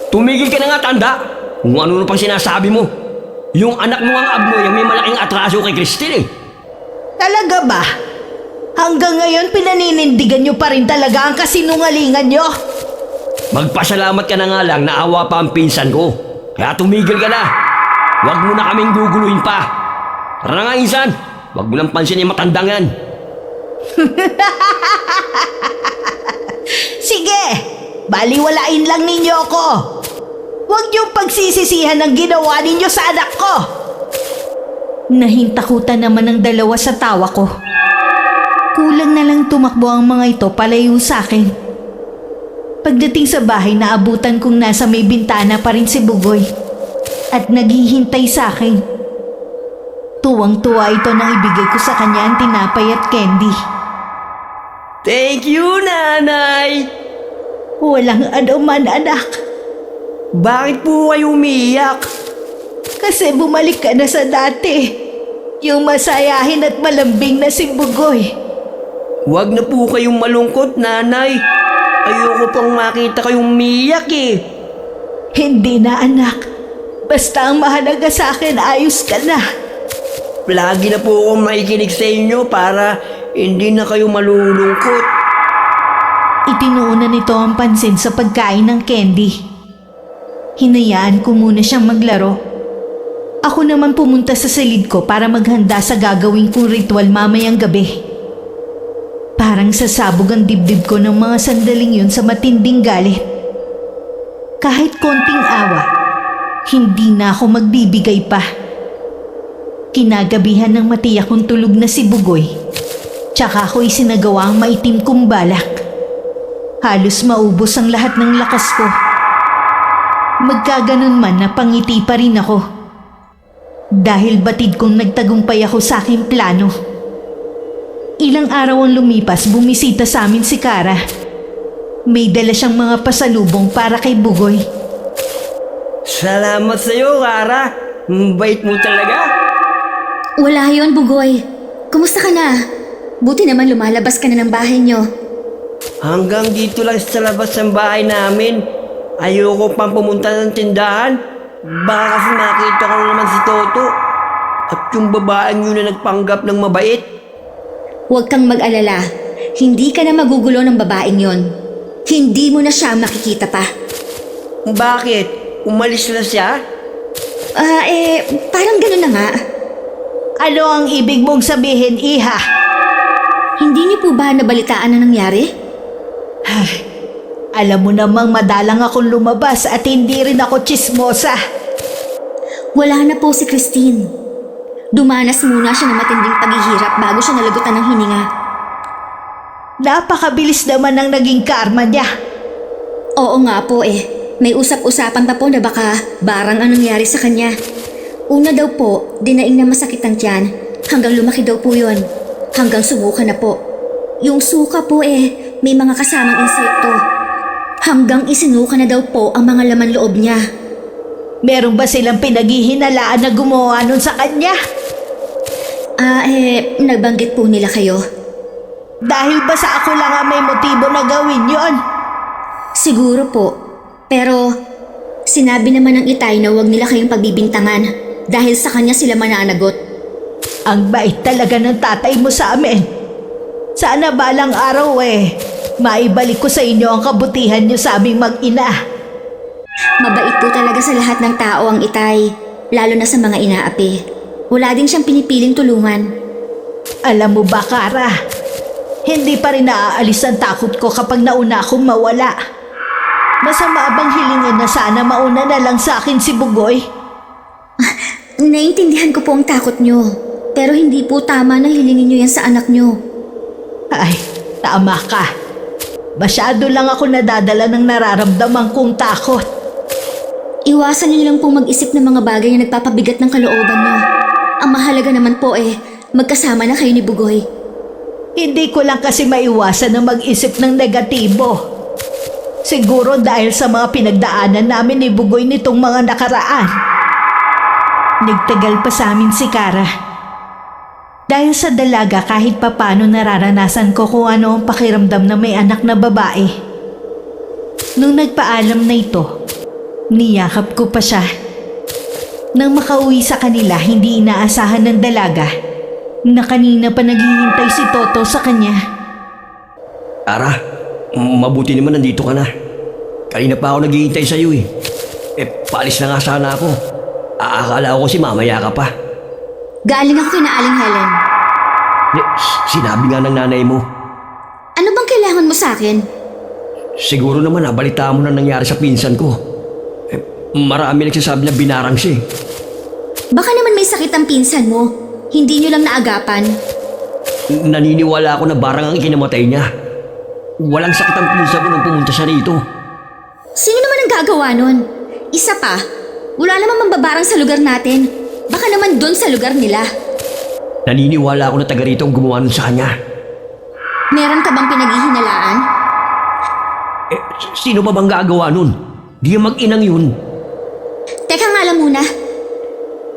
Tumigil ka na nga, tanda! Kung ano pang sinasabi mo. Yung anak mo ang abno yung may malaking atraso kay Christine, eh. Talaga ba? Hanggang ngayon pinaninindigan nyo pa rin talaga ang kasinungalingan nyo? Magpasalamat ka na nga lang na awa pa ang pinsan ko. Kaya tumigil ka na. Huwag mo na kaming guguluhin pa. Tara na nga, insan. Huwag mo lang pansin yung matandang yan. Sige, baliwalain lang ninyo ako. Huwag niyong pagsisisihan ang ginawa ninyo sa anak ko. Nahintakutan naman ang dalawa sa tawa ko. Kulang na lang tumakbo ang mga ito palayo sa akin. Pagdating sa bahay, naabutan kong nasa may bintana pa rin si Bugoy at naghihintay sa akin. Tuwang-tuwa ito nang ibigay ko sa kanya ang tinapay at candy. Thank you, nanay! Walang anuman, anak. Bakit po kayo umiiyak? Kasi bumalik ka na sa dati. Yung masayahin at malambing na si Bugoy. Huwag na po kayong malungkot, nanay. Ayoko pang makita kayong umiiyak, eh. Hindi na, anak. Basta ang mahalaga sa akin, ayos ka na. Lagi na po akong makikinig sa inyo para hindi na kayo malulungkot. Itinuunan nito ang pansin sa pagkain ng candy. Hinayaan ko muna siyang maglaro. Ako naman pumunta sa silid ko para maghanda sa gagawin kong ritual mamayang gabi. Parang sasabog ang dibdib ko ng mga sandaling yun sa matinding galit. Kahit konting awa, hindi na ako magbibigay pa. Kinagabihan ng matiyak kong tulog na si Bugoy. Tsaka ako'y sinagawa ang maitim kong balak. Halos maubos ang lahat ng lakas ko. Magkaganon man napangiti pa rin ako. Dahil batid kong nagtagumpay ako sa aking plano. Ilang araw ang lumipas, bumisita sa amin si Kara. May dala siyang mga pasalubong para kay Bugoy. Salamat sa'yo, Kara. Bait mo talaga. Wala yun, Bugoy. Kumusta ka na? Buti naman lumalabas ka na ng bahay nyo. Hanggang dito lang sa labas ng bahay namin. Ayoko pang pumunta ng tindahan. Baka kasi makita ko na naman si Toto. At yung babaeng yun na nagpanggap ng mabait. Huwag kang mag-alala. Hindi ka na magugulo ng babaeng yon. Hindi mo na siya makikita pa. Bakit? Umalis na siya? Parang gano'n na nga. Ano ang ibig mong sabihin, Iha? Hindi niyo po ba nabalitaan na nangyari? Alam mo namang madalang akong lumabas at hindi rin ako tsismosa. Wala na po si Christine. Dumanas muna siya ng matinding paghihirap bago siya nalagutan ng hininga. Napakabilis naman ang naging karma niya. Oo nga po eh. May usap-usapan pa po na baka barang ang nangyari sa kanya. Una daw po, dinaing na masakit ang tiyan. Hanggang lumaki daw po yun. Hanggang sumuka na po. Yung suka po eh, may mga kasamang insekto. Hanggang isinuka na daw po ang mga laman loob niya. Meron ba silang pinaghihinalaan na gumawa nun sa kanya? Nabanggit po nila kayo. Dahil ba sa ako lang ang may motibo na gawin yon? Siguro po. Pero sinabi naman ng itay na huwag nila kayong pagbibintangan dahil sa kanya sila mananagot. Ang bait talaga ng tatay mo sa amin. Sana balang araw maibalik ko sa inyo ang kabutihan niyo sa aming mag-ina. Mabait po talaga sa lahat ng tao ang itay, lalo na sa mga inaapi. Wala din siyang pinipiling tulungan. Alam mo ba, Kara? Hindi pa rin naaalis ang takot ko kapag nauna akong mawala. Masama bang hilingin na sana mauna na lang sa akin si Bugoy? Naiintindihan ko po ang takot nyo, pero hindi po tama na hilingin nyo yan sa anak nyo. Ay, tama ka. Masyado lang ako nadadala ng nararamdaman kong takot. Iwasan nyo lang po mag-isip ng mga bagay na nagpapabigat ng kalooban nyo. Ang mahalaga naman po magkasama na kayo ni Bugoy. Hindi ko lang kasi maiwasan na mag-isip ng negatibo. Siguro dahil sa mga pinagdaanan namin ni Bugoy nitong mga nakaraan. Nagtagal pa sa amin si Kara. Dahil sa dalaga kahit papano nararanasan ko kung ano ang pakiramdam na may anak na babae. Nung nagpaalam na ito, niyakap ko pa siya. Nang makauwi sa kanila, hindi inaasahan ng dalaga na kanina pa naghihintay si Toto sa kanya. Ara, mabuti naman nandito ka na. Kanina pa ako naghihintay sa'yo eh. Paalis na nga sana ako. Aakala ko si mamaya ka pa. Galing ako kina Aling Helen. Sinabi nga ng nanay mo. Ano bang kailangan mo sa akin? Siguro naman nabalita mo na nangyari sa pinsan ko. Marami nagsasabi na binarang siya eh. Baka naman may sakit ang pinsan mo. Hindi nyo lang naagapan. Naniniwala ako na barang ang ikinamatay niya. Walang sakit ang pinsan ko nung pumunta siya rito. Sino naman ang gagawa nun? Isa pa, wala namang mambabarang sa lugar natin. Baka naman doon sa lugar nila. Naniniwala ako na taga rito ang gumawa nun sa kanya. Meron ka bang pinaghihinalaan? Sino ba bang gagawa nun? Di yung mag-inang yun. Teka nga lang muna.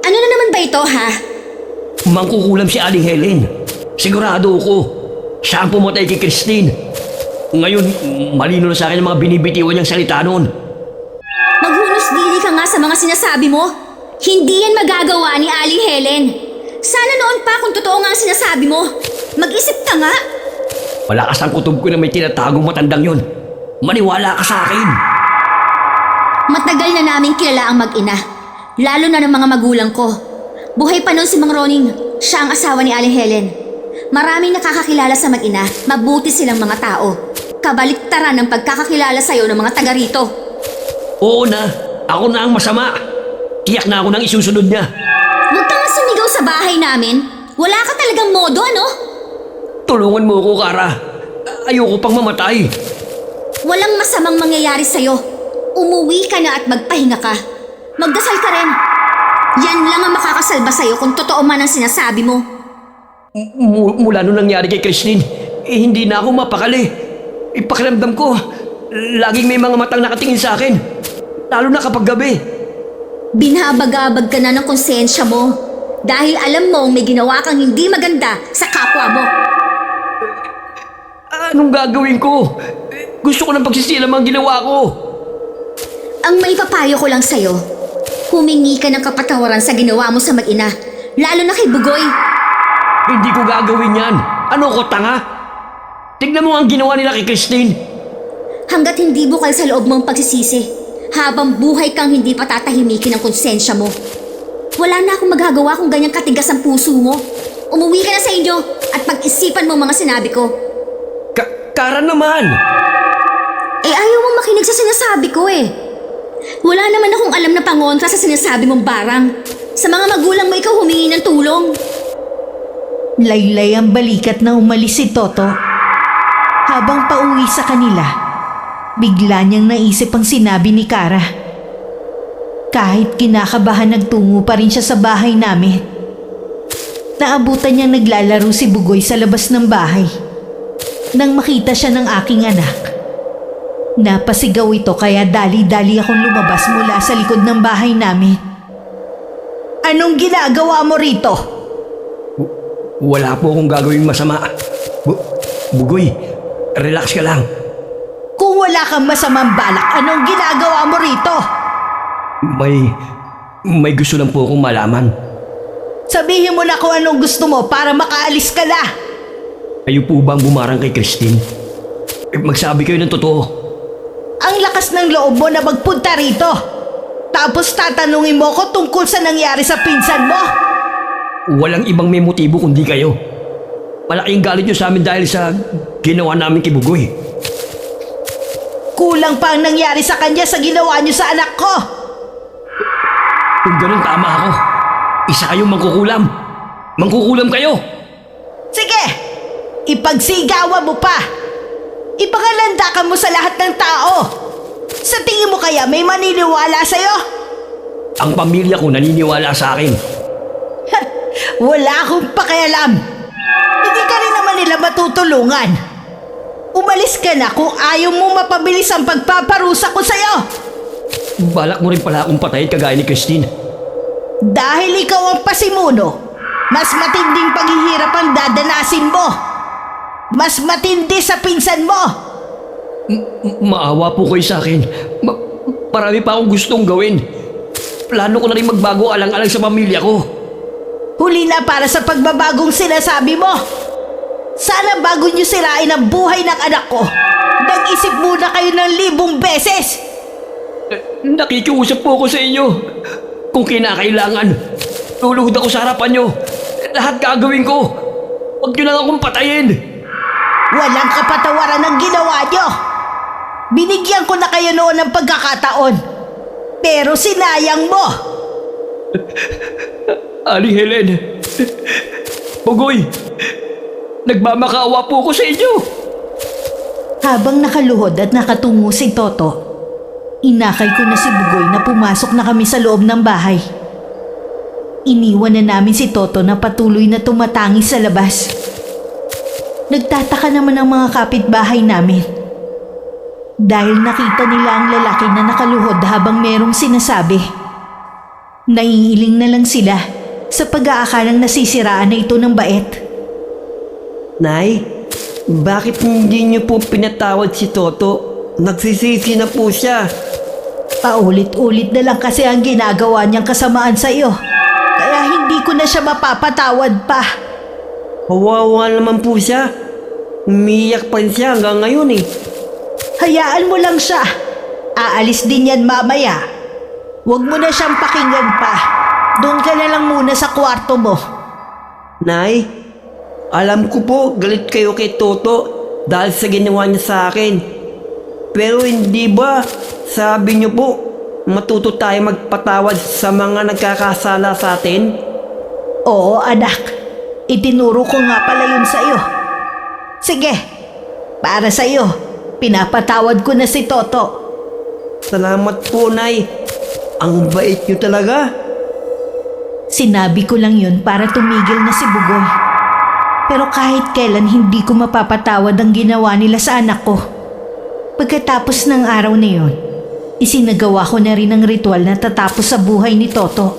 Ano na naman ba ito, ha? Mangkukulam si Aling Helen. Sigurado ako. Siya ang pumatay kay Christine. Ngayon, malino na sa akin ang mga binibitiwan niyang salita nun. Maghunos dili ka nga sa mga sinasabi mo. Hindi yan magagawa ni Aling Helen. Sana noon pa kung totoo nga ang sinasabi mo. Mag-isip ka nga. Malakas ang kutob ko na may tinatagong matandang yun. Maniwala ka sa akin. Matagal na namin kilala ang mag-ina. Lalo na ng mga magulang ko. Buhay pa noon si Mang Roning. Siya ang asawa ni Aling Helen. Maraming nakakakilala sa mag-ina. Mabuti silang mga tao. Kabaliktaran ng pagkakakilala sa'yo ng mga taga rito. Oo na. Ako na ang masama. Tiyak na ako nang isusunod niya. Huwag ka nga sumigaw sa bahay namin. Wala ka talagang modo, ano? Tulungan mo ako, Kara. Ayoko pang mamatay. Walang masamang mangyayari sa'yo. Umuwi ka na at magpahinga ka. Magdasal ka rin. Yan lang ang makakasalba sa'yo kung totoo man ang sinasabi mo. Mula nung nangyari kay Christine, hindi na ako mapakali. Ipakiramdam ko, laging may mga matang nakatingin sa akin. Lalo na kapag gabi. Binabagabag ka na ng konsensya mo. Dahil alam mo may ginawa kang hindi maganda sa kapwa mo. Anong gagawin ko? Gusto ko ng pagsisila ang ginawa ko. Ang maipapayo ko lang sa'yo, humingi ka ng kapatawaran sa ginawa mo sa mag-ina, lalo na kay Bugoy. Hindi ko gagawin yan. Ano ko, tanga? Tignan mo ang ginawa nila kay Christine. Hanggat hindi bukal sa loob mong pagsisisi, habang buhay kang hindi patatahimikin ang konsensya mo. Wala na akong magagawa kung ganyang katigas ang puso mo. Umuwi ka na sa inyo. at pag-isipan mo mga sinabi ko. Kara naman! Eh ayaw mong makinig sa sinasabi ko eh. Wala naman akong alam na pangontra sa sinasabi mong barang. Sa mga magulang mo ikaw humingi ng tulong. Laylay ang balikat na umalis si Toto. Habang pauwi sa kanila, bigla niyang naisip ang sinabi ni Kara. Kahit kinakabahan nagtungo pa rin siya sa bahay namin. Naabutan niyang naglalaro si Bugoy sa labas ng bahay. Nang makita siya ng aking anak, napasigaw ito kaya dali-dali akong lumabas mula sa likod ng bahay namin. Anong ginagawa mo rito? Wala po akong gagawing masama. Bugoy, relax ka lang. Kung wala kang masamang balak, anong ginagawa mo rito? May gusto lang po akong malaman. Sabihin mo na kung anong gusto mo para makaalis ka na. Kayo po ba ang bumarang kay Christine? Magsabi kayo ng totoo. Ang lakas ng loob mo na magpunta rito. Tapos tatanungin mo ko tungkol sa nangyari sa pinsan mo. Walang ibang may motibo kundi kayo. Malaking galit nyo sa amin dahil sa ginawa namin kay Bugoy. Kulang pa ang nangyari sa kanya sa ginawa niyo sa anak ko. Kung ganun tama ako, isa kayong mangkukulam. Mangkukulam kayo. Sige! Ipagsigawan mo pa! Ipangalandakan mo sa lahat ng tao! Sa tingin mo kaya may maniniwala sa'yo? Ang pamilya ko naniniwala sa akin. Wala akong pakialam! Hindi ka rin naman nila matutulungan. Umalis ka na kung ayaw mo mapabilis ang pagpaparusa ko sa'yo! Balak mo rin pala akong patayin kagaya ni Christine. Dahil ikaw ang pasimuno, mas matinding paghihirap ang dadanasin mo! Mas matindi sa pinsan mo! Maawa po kayo sa akin. Marami pa akong gustong gawin. Plano ko na rin magbago alang-alang sa pamilya ko. Huli na para sa pagbabagong sinasabi mo. Sana bago niyo sirain ang buhay ng anak ko, nag-isip muna kayo ng 1,000 beses. Nakikiusap po ako sa inyo. Kung kinakailangan, luluhod ako sa harapan nyo. Lahat gagawin ko. Huwag nyo lang akong patayin. Walang kapatawaran ang ginawa niyo. Binigyan ko na kayo noon ng pagkakataon. Pero sinayang mo. Aling Helen, Bugoy, nagmamakaawa po ako sa inyo. Habang nakaluhod at nakatungo si Toto, inakay ko na si Bugoy na pumasok na kami sa loob ng bahay. Iniwan na namin si Toto na patuloy na tumatangi sa labas. Nagtataka naman ang mga kapitbahay namin. Dahil nakita nila ang lalaki na nakaluhod habang merong sinasabi. Naiiling na lang sila sa pag-aakalang nasisiraan na ito ng bait. Nay, bakit hindi niyo po pinatawad si Toto? Nagsisisi na po siya. Paulit-ulit na lang kasi ang ginagawa niyang kasamaan sa iyo. Kaya hindi ko na siya mapapatawad pa. Kawawa naman po siya. Umiyak pa rin siya hanggang ngayon eh. Hayaan mo lang siya. Aalis din yan mamaya. Huwag mo na siyang pakinggan pa. Doon ka na lang muna sa kwarto mo. Nay, alam ko po galit kayo kay Toto dahil sa ginawa niya sa akin. Pero hindi ba sabi niyo po matuto tayo magpatawad sa mga nagkakasala sa atin? Oo, anak. Itinuro ko nga pala yun sa iyo. Sige, para sa iyo, pinapatawad ko na si Toto. Salamat po, Nay. Ang bait niyo talaga. Sinabi ko lang yun para tumigil na si Bugoy. Pero kahit kailan hindi ko mapapatawad ang ginawa nila sa anak ko. Pagkatapos ng araw na yun, isinagawa ko na rin ang ritual na tatapos sa buhay ni Toto.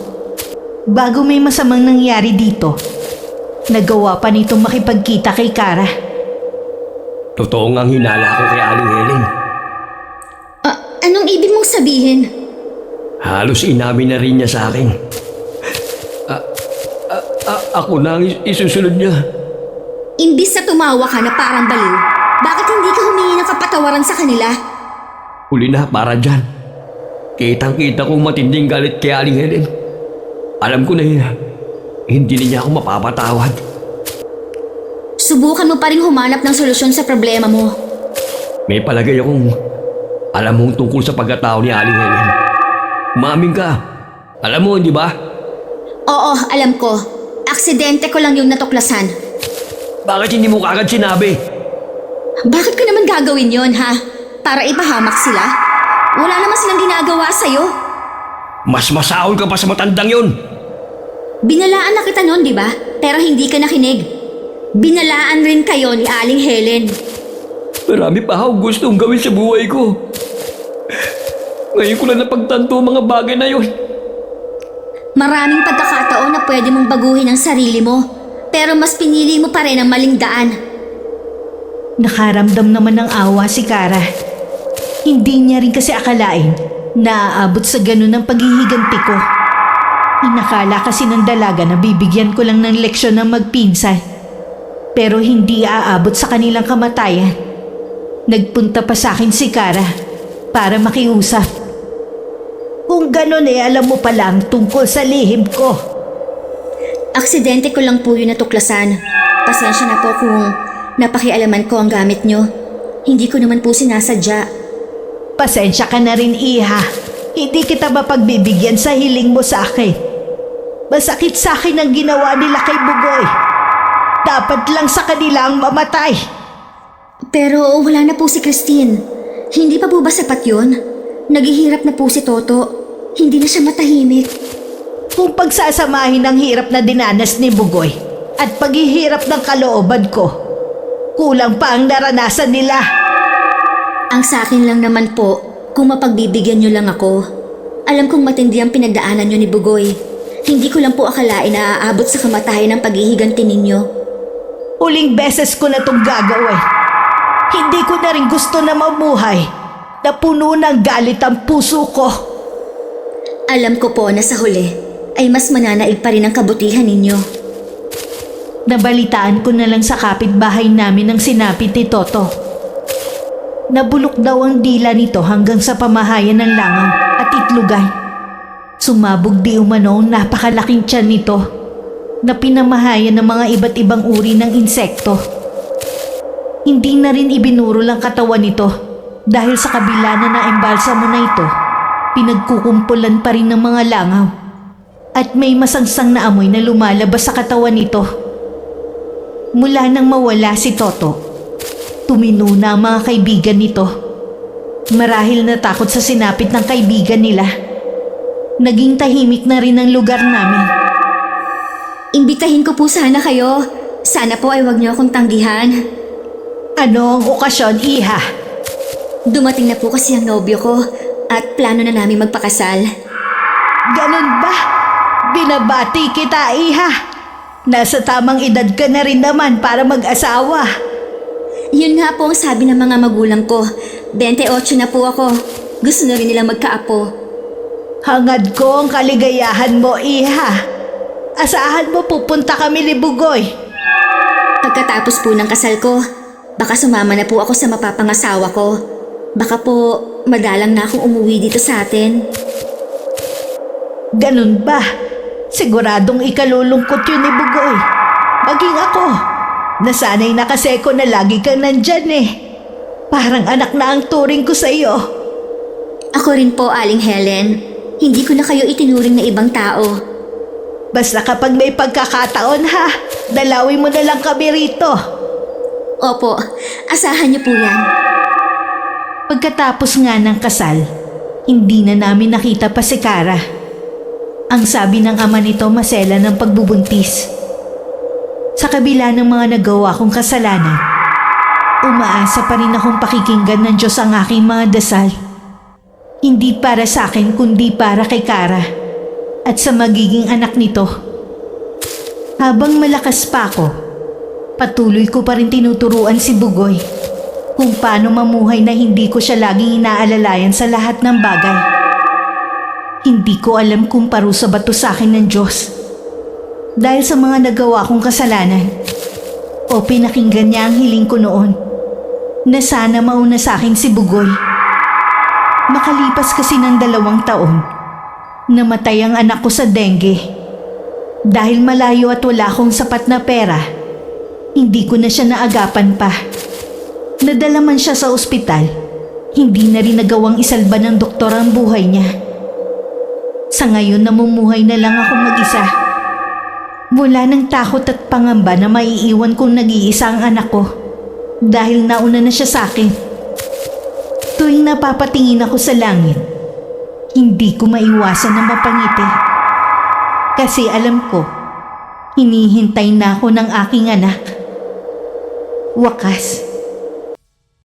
Bago may masamang nangyari dito, nagawa pa nitong makipagkita kay Kara. Totoo ngang hinala ko kay Aling Helen. Anong ibig mong sabihin? Halos inamin na rin niya sa akin. Ako na ang isusunod niya. Imbis na tumawa ka na parang baliw, bakit hindi ka humingi ng kapatawaran sa kanila? Huli na para dyan. Kitang-kita kong matinding galit kay Aling Helen. Alam ko na yun. Hindi niya ako mapapatawad. subukan mo pa rin humanap ng solusyon sa problema mo. May palagay akong alam mong tungkol sa pagkatao ni Aling Helen. Umamin ka. Alam mo, di ba? Oo, alam ko. Aksidente ko lang yung natuklasan. Bakit hindi mo kaagad sinabi? Bakit ko naman gagawin yon, ha? Para ipahamak sila? Wala naman silang ginagawa sa'yo. Mas masahol ka pa sa matandang yun. Binalaan na kita noon, di ba? Pero hindi ka nakinig. Binalaan rin kayo ni Aling Helen. Marami pa akong gustong gawin sa buhay ko. Ngayon ko lang napagtanto ang mga bagay na yun. Maraming pagkakataon na pwede mong baguhin ang sarili mo, pero mas pinili mo pa rin ang maling daan. Nakaramdam naman ng awa si Kara. Hindi niya rin kasi akalain na aabot sa ganun ang paghihiganti ko. Inakala kasi ng dalaga na bibigyan ko lang ng leksyon ng magpinsan. Pero hindi aabot sa kanilang kamatayan. Nagpunta pa sa akin si Kara para makiusap. Kung ganun alam mo pa lang tungkol sa lihim ko. Aksidente ko lang po yun natuklasan. Pasensya na po kung napakialaman ko ang gamit nyo. Hindi ko naman po sinasadya. Pasensya ka na rin, Iha. Hindi kita mapagbibigyan sa hiling mo sa akin. Masakit sa akin ang ginawa nila kay Bugoy. Dapat lang sa kanila ang mamatay. Pero wala na po si Christine. Hindi pa po ba sapat yun? Naghihirap na po si Toto. Hindi na siya matahimik. Kung pagsasamahin ang hirap na dinanas ni Bugoy at paghihirap ng kalooban ko, kulang pa ang naranasan nila. Ang sa akin lang naman po, kung mapagbibigyan nyo lang ako. Alam kong matindi ang pinagdaanan nyo ni Bugoy. Hindi ko lang po akalain na aabot sa kamatayan ng paghihiganti ninyo. Huling beses ko na itong gagawin. Hindi ko na rin gusto na mamuhay na puno ng galit ang puso ko. Alam ko po na sa huli ay mas mananaig pa rin ang kabutihan ninyo. Nabalitaan ko na lang sa kapitbahay namin ang sinapit ni Toto. Nabulok daw ang dila nito hanggang sa pamahayan ng langaw at itlugan. Sumabog di umano ang napakalaking tiyan nito na pinamahayan ng mga iba't ibang uri ng insekto. Hindi na rin ibinurol ang katawan nito dahil sa kabila na naembalsamo na ito, pinagkukumpulan pa rin ng mga langaw at may masangsang na amoy na lumalabas sa katawan nito. Mula nang mawala si Toto, tumino na ang mga kaibigan nito. Marahil natakot sa sinapit ng kaibigan nila. Naging tahimik na rin ang lugar namin. Imbitahin ko po sana kayo. Sana po ay wag niyo akong tanggihan. Ano ang okasyon, Iha? Dumating na po kasi ang nobyo ko at plano na namin magpakasal. Ganun ba? Binabati kita, Iha. Nasa tamang edad ka na rin naman para mag-asawa. Yun nga po ang sabi ng mga magulang ko. 28 na po ako. Gusto na rin nila magkaapo. Hangad ko ang kaligayahan mo, Iha. Asahan mo pupunta kami ni Bugoy. Pagkatapos po ng kasal ko, baka sumama na po ako sa mapapangasawa ko. Baka po madalang na akong umuwi dito sa atin. Ganun ba? Siguradong ikalulungkot yun ni Bugoy. Maging ako. Nasanay na kasi ko na lagi kang nandyan eh. Parang anak na ang turing ko sa iyo. Ako rin po, Aling Helen. Hindi ko na kayo itinuring na ibang tao. Basta kapag may pagkakataon ha, dalawin mo na lang kami rito. Opo, asahan niyo po yan. Pagkatapos nga ng kasal, hindi na namin nakita pa si Kara. Ang sabi ng ama nito masela ng pagbubuntis. Sa kabila ng mga nagawa kong kasalanan, umaasa pa rin akong pakikinggan ng Diyos ang aking mga dasal. Hindi para sa akin kundi para kay Kara at sa magiging anak nito. Habang malakas pa ako, patuloy ko pa rin tinuturuan si Bugoy kung paano mamuhay na hindi ko siya laging inaalalayan sa lahat ng bagay. Hindi ko alam kung parusa ba to sa akin ng Diyos dahil sa mga nagawa kong kasalanan o pinakinggan niya ang hiling ko noon na sana mauna sa akin si Bugoy. Makalipas kasi ng 2 taon, namatay ang anak ko sa dengue. Dahil malayo at wala akong sapat na pera, Hindi ko na siya naagapan pa. Nadala man siya sa ospital, hindi na rin nagawang isalba ng doktor ang buhay niya. Sa ngayon namumuhay na lang ako mag-isa. Wala ng takot at pangamba na maiiwan kong nag-iisa ang anak ko dahil nauna na siya sa akin. Tuwing napapatingin ako sa langit, hindi ko maiwasan na mapangiti. Kasi alam ko, hinihintay na ako ng aking anak. Wakas,